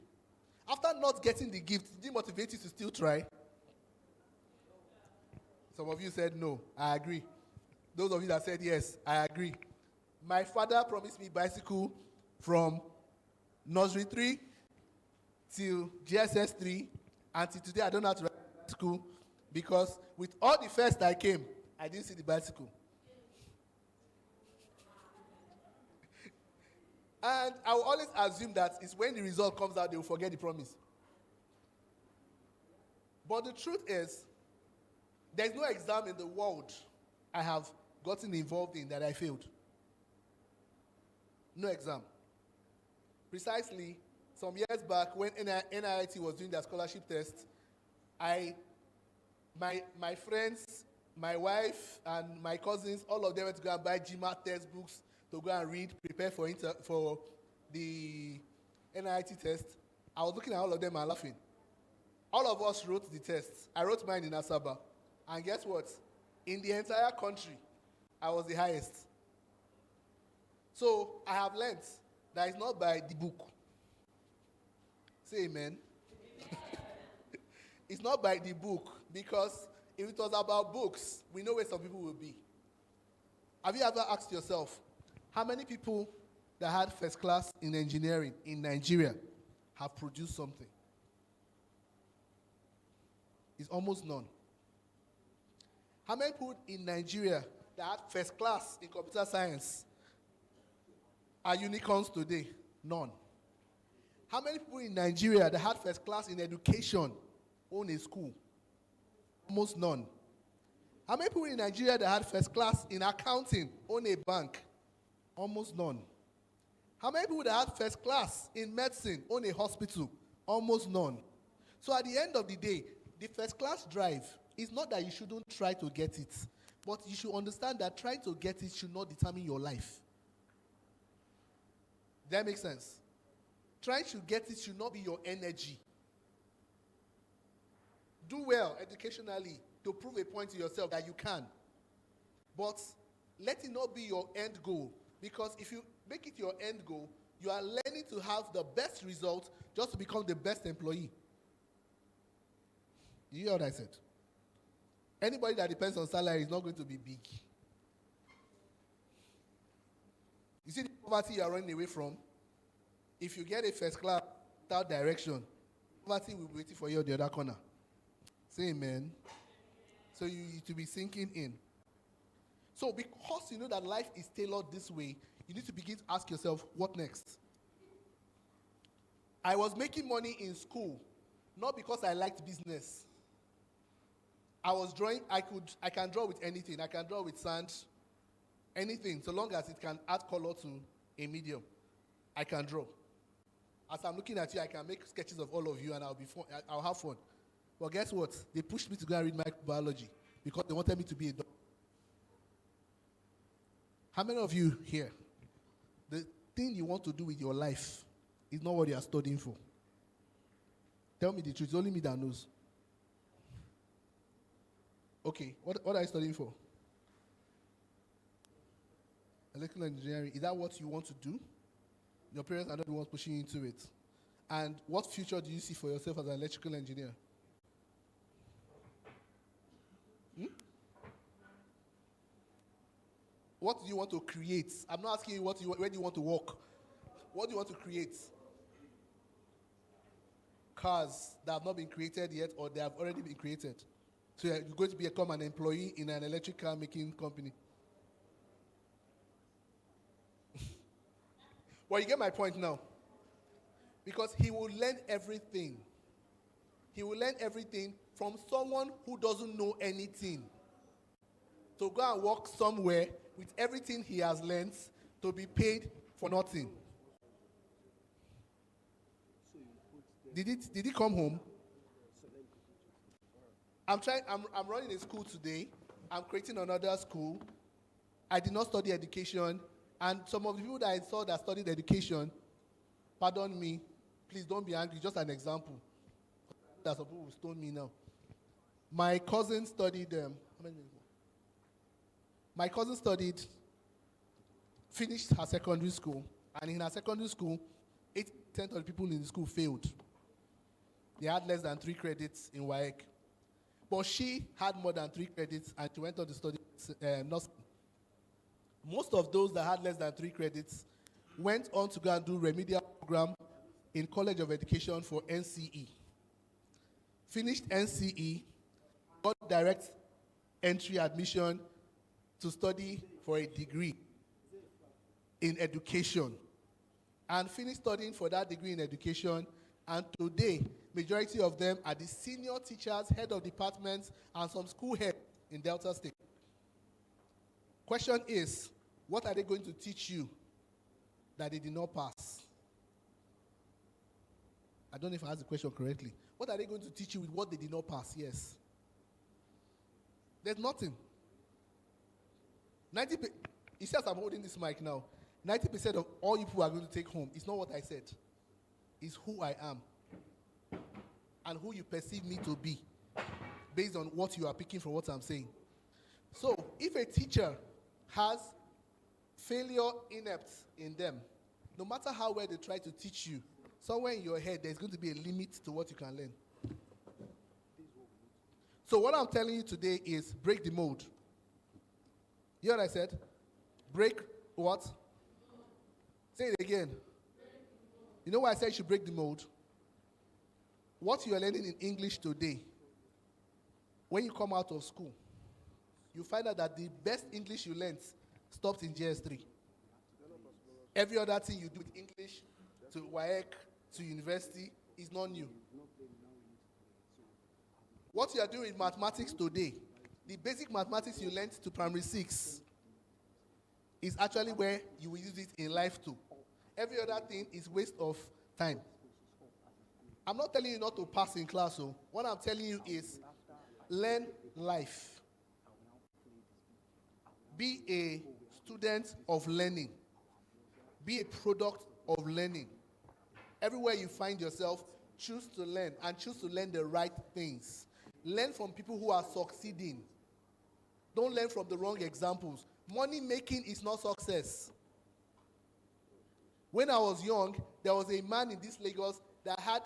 After not getting the gift, did it motivate you to still try? Some of you said no. I agree. Those of you that said yes, I agree. My father promised me bicycle from nursery 3 till GSS 3, until today I don't know how to ride bicycle because with all the first I came, I didn't see the bicycle. And I will always assume that it's when the result comes out, they will forget the promise. But the truth is, there's no exam in the world I have gotten involved in that I failed. No exam. Precisely, some years back when NIT was doing their scholarship test, My friends, my wife, and my cousins, all of them went to go and buy GMAT textbooks to go and read, prepare for the NIT test. I was looking at all of them and laughing. All of us wrote the tests. I wrote mine in Asaba. And guess what? In the entire country, I was the highest. So I have learned that it's not by the book. Say amen. It's not by the book, because if it was about books, we know where some people will be. Have you ever asked yourself, how many people that had first class in engineering in Nigeria have produced something? It's almost none. How many people in Nigeria that had first class in computer science are unicorns today? None. How many people in Nigeria that had first class in education own a school? Almost none. How many people in Nigeria that had first class in accounting own a bank? Almost none. How many people that had first class in medicine own a hospital? Almost none. So at the end of the day, the first class drive is not that you shouldn't try to get it, but you should understand that trying to get it should not determine your life. Does that make sense? Trying to get it should not be your energy. Do well educationally to prove a point to yourself that you can. But let it not be your end goal. Because if you make it your end goal, you are learning to have the best result just to become the best employee. You hear what I said? Anybody that depends on salary is not going to be big. You see the poverty you are running away from? If you get a first class without direction, poverty will be waiting for you on the other corner. Say amen. So you need to be sinking in. So because you know that life is tailored this way, you need to begin to ask yourself, what next? I was making money in school, not because I liked business. I was drawing, I can draw with anything. I can draw with sand, anything, so long as it can add color to a medium. I can draw. As I'm looking at you, I can make sketches of all of you and I'll have fun. But guess what? They pushed me to go and read microbiology because they wanted me to be a doctor. How many of you here, the thing you want to do with your life is not what you are studying for? Tell me the truth. It's only me that knows. Okay, what are you studying for? Electrical engineering. Is that what you want to do? Your parents are not the ones pushing you into it. And what future do you see for yourself as an electrical engineer? What do you want to create? I'm not asking you where do you want to work. What do you want to create? Cars that have not been created yet, or they have already been created. So you're going to become an employee in an electric car making company. Well, you get my point now. Because he will learn everything. He will learn everything from someone who doesn't know anything. To go and work somewhere with everything he has learned to be paid for nothing. Did he come home? I'm running a school today. I'm creating another school. I did not study education. And some of the people that I saw that studied education, pardon me, please don't be angry, just an example. That some people will stone me now. My cousin studied, finished her secondary school, and in her secondary school, 8% of the people in the school failed. They had less than 3 credits in WAEC. But she had more than 3 credits, and she went on to study nursing. Most of those that had less than 3 credits went on to go and do remedial program in College of Education for NCE. Finished NCE, got direct entry admission to study for a degree in education. And finished studying for that degree in education, and today, majority of them are the senior teachers, head of departments, and some school heads in Delta State. Question is, what are they going to teach you that they did not pass? I don't know if I asked the question correctly. What are they going to teach you with what they did not pass? Yes. There's nothing. He says I'm holding this mic now. 90% of all you people are going to take home is not what I said. It's who I am. And who you perceive me to be. Based on what you are picking from what I'm saying. So, if a teacher has failure inept in them, no matter how well they try to teach you, somewhere in your head, there's going to be a limit to what you can learn. So what I'm telling you today is break the mold. You know what I said? Break what? Say it again. You know why I said you should break the mold? What you are learning in English today, when you come out of school, you find out that the best English you learned stopped in JS3. Every other thing you do with English, to WAEC, to university, is not new. What you are doing with mathematics today, the basic mathematics you learned to primary 6, is actually where you will use it in life too. Every other thing is waste of time. I'm not telling you not to pass in class. So what I'm telling you is learn life. Be a student of learning. Be a product of learning. Everywhere you find yourself, choose to learn and choose to learn the right things. Learn from people who are succeeding. Don't learn from the wrong examples. Money making is not success. When I was young, there was a man in this Lagos that had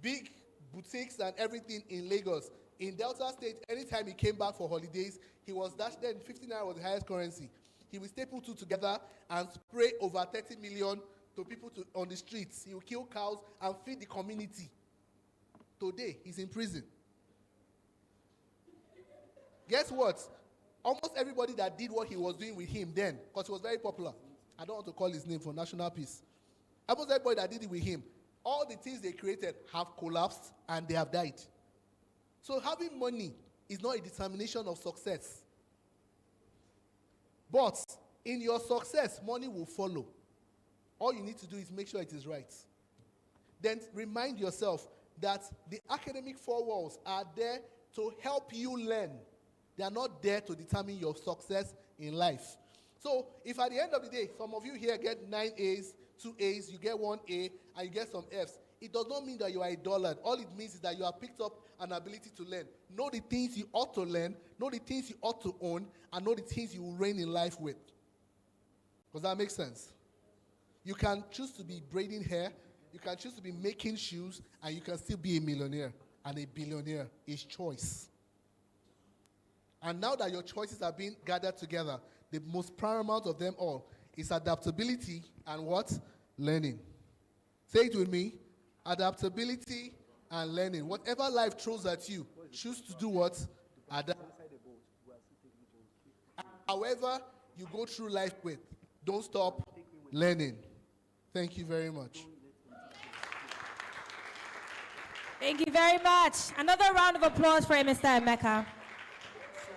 big boutiques and everything in Lagos. In Delta State, anytime he came back for holidays, he was dashed then 50 naira was the highest currency. He will staple two together and spray over 30 million to people on the streets. He will kill cows and feed the community. Today, he's in prison. Guess what? Almost everybody that did what he was doing with him then, because he was very popular. I don't want to call his name for national peace. Almost everybody that did it with him, all the things they created have collapsed and they have died. So having money is not a determination of success. But in your success, money will follow. All you need to do is make sure it is right. Then remind yourself that the academic four walls are there to help you learn. They are not there to determine your success in life. So if at the end of the day, some of you here get 9 A's, 2 A's, you get 1 A, and you get some F's, it does not mean that you are a dullard. All it means is that you have picked up an ability to learn. Know the things you ought to learn, know the things you ought to own, and know the things you will reign in life with. Does that make sense? You can choose to be braiding hair, you can choose to be making shoes, and you can still be a millionaire. And a billionaire is choice. And now that your choices are being gathered together, the most paramount of them all is adaptability and what? Learning. Say it with me. Adaptability and learning. Whatever life throws at you, choose to do what? Adapt. However you go through life with, don't stop learning. Thank you very much. Thank you very much. Another round of applause for Mr. Emeka.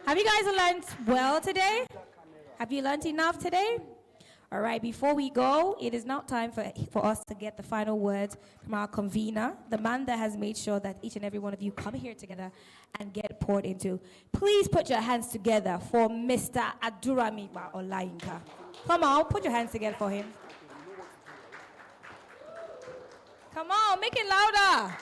Have you guys learned well today? Have you learned enough today? All right, before we go, it is now time for us to get the final words from our convener, the man that has made sure that each and every one of you come here together and get poured into. Please put your hands together for Mr. Aduramiwa Olayinka. Come on, put your hands together for him. Come on, make it louder.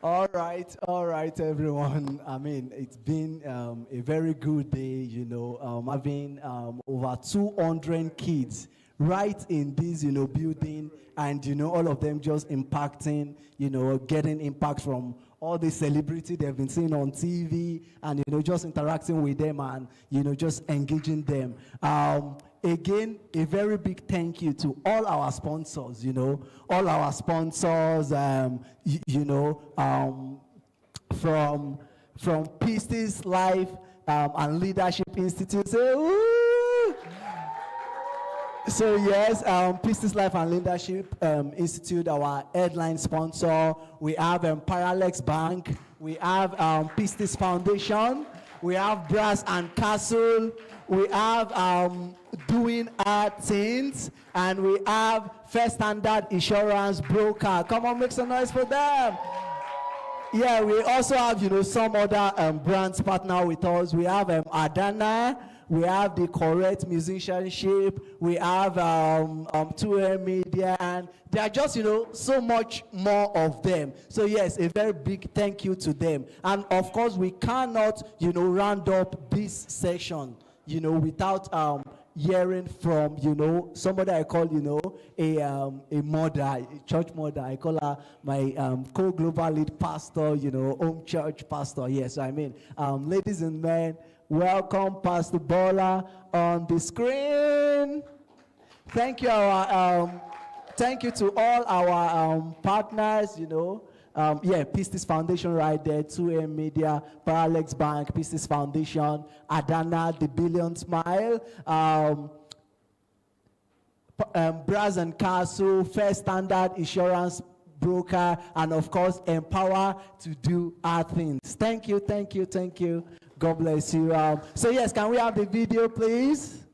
All right, everyone. I mean, it's been a very good day, you know, having over 200 kids right in this, you know, building, and, you know, all of them just impacting, you know, getting impact from all the celebrity they've been seeing on TV, and, you know, just interacting with them and, you know, just engaging them. Again, a very big thank you to all our sponsors, you know, all our sponsors, from Pistis Life and Leadership Institute. So yes, Pistis Life and Leadership Institute, our headline sponsor. We have Paralex Bank. We have Pistis Foundation. We have Brass and Castle. We have Doing Our Things. And we have First Standard Insurance Broker. Come on, make some noise for them. Yeah, we also have, some other brands partner with us. We have Adana. We have the Correct Musicianship. We have 2M Media. And there are just, so much more of them. So, yes, a very big thank you to them. And, of course, we cannot, round up this session, without hearing from, somebody I call, a mother, a church mother. I call her my co-global lead pastor, home church pastor. Yes, ladies and men, welcome Pastor Bola on the screen. Thank you, thank you to all our partners, Pistis Foundation right there, 2M Media, Paralex Bank, Pistis Foundation, Adana, The Billion Smile, Brass and Castle, First Standard Insurance Broker, and of course, Empower to Do Our Things. Thank you, thank you, thank you. God bless you. So yes, can we have the video, please?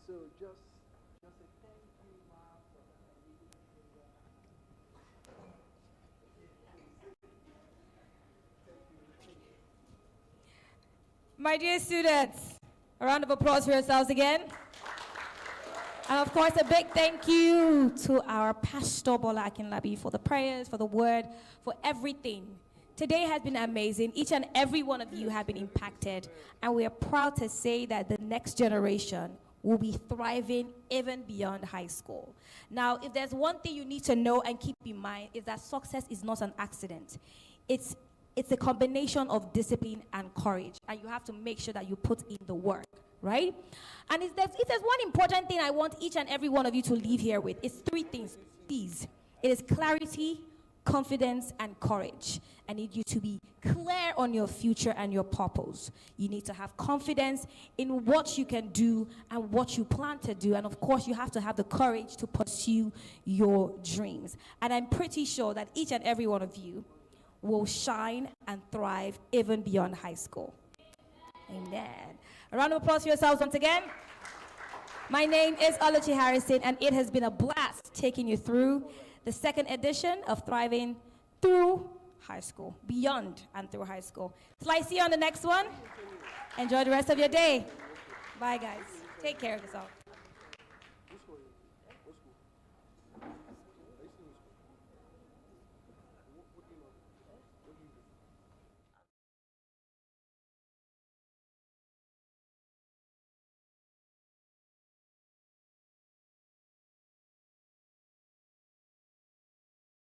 So just a thank you, ma'am, for My dear students, a round of applause for yourselves again. And of course, a big thank you to our Pastor Bola Akinlabi for the prayers, for the word, for everything. Today has been amazing. Each and every one of you have been impacted. And we are proud to say that the next generation will be thriving even beyond high school. Now, if there's one thing you need to know and keep in mind, is that success is not an accident. It's a combination of discipline and courage. And you have to make sure that you put in the work, right? And if there's one important thing I want each and every one of you to leave here with, it's three things, please. It is clarity, confidence, and courage. I need you to be clear on your future and your purpose. You need to have confidence in what you can do and what you plan to do. And of course, you have to have the courage to pursue your dreams. And I'm pretty sure that each and every one of you will shine and thrive even beyond high school. Amen. A round of applause for yourselves once again. My name is Oluchi Harrison, and it has been a blast taking you through the second edition of Thriving Through High School, beyond and through high school. Till I see you on the next one. Enjoy the rest of your day. Bye, guys. Take care of yourself.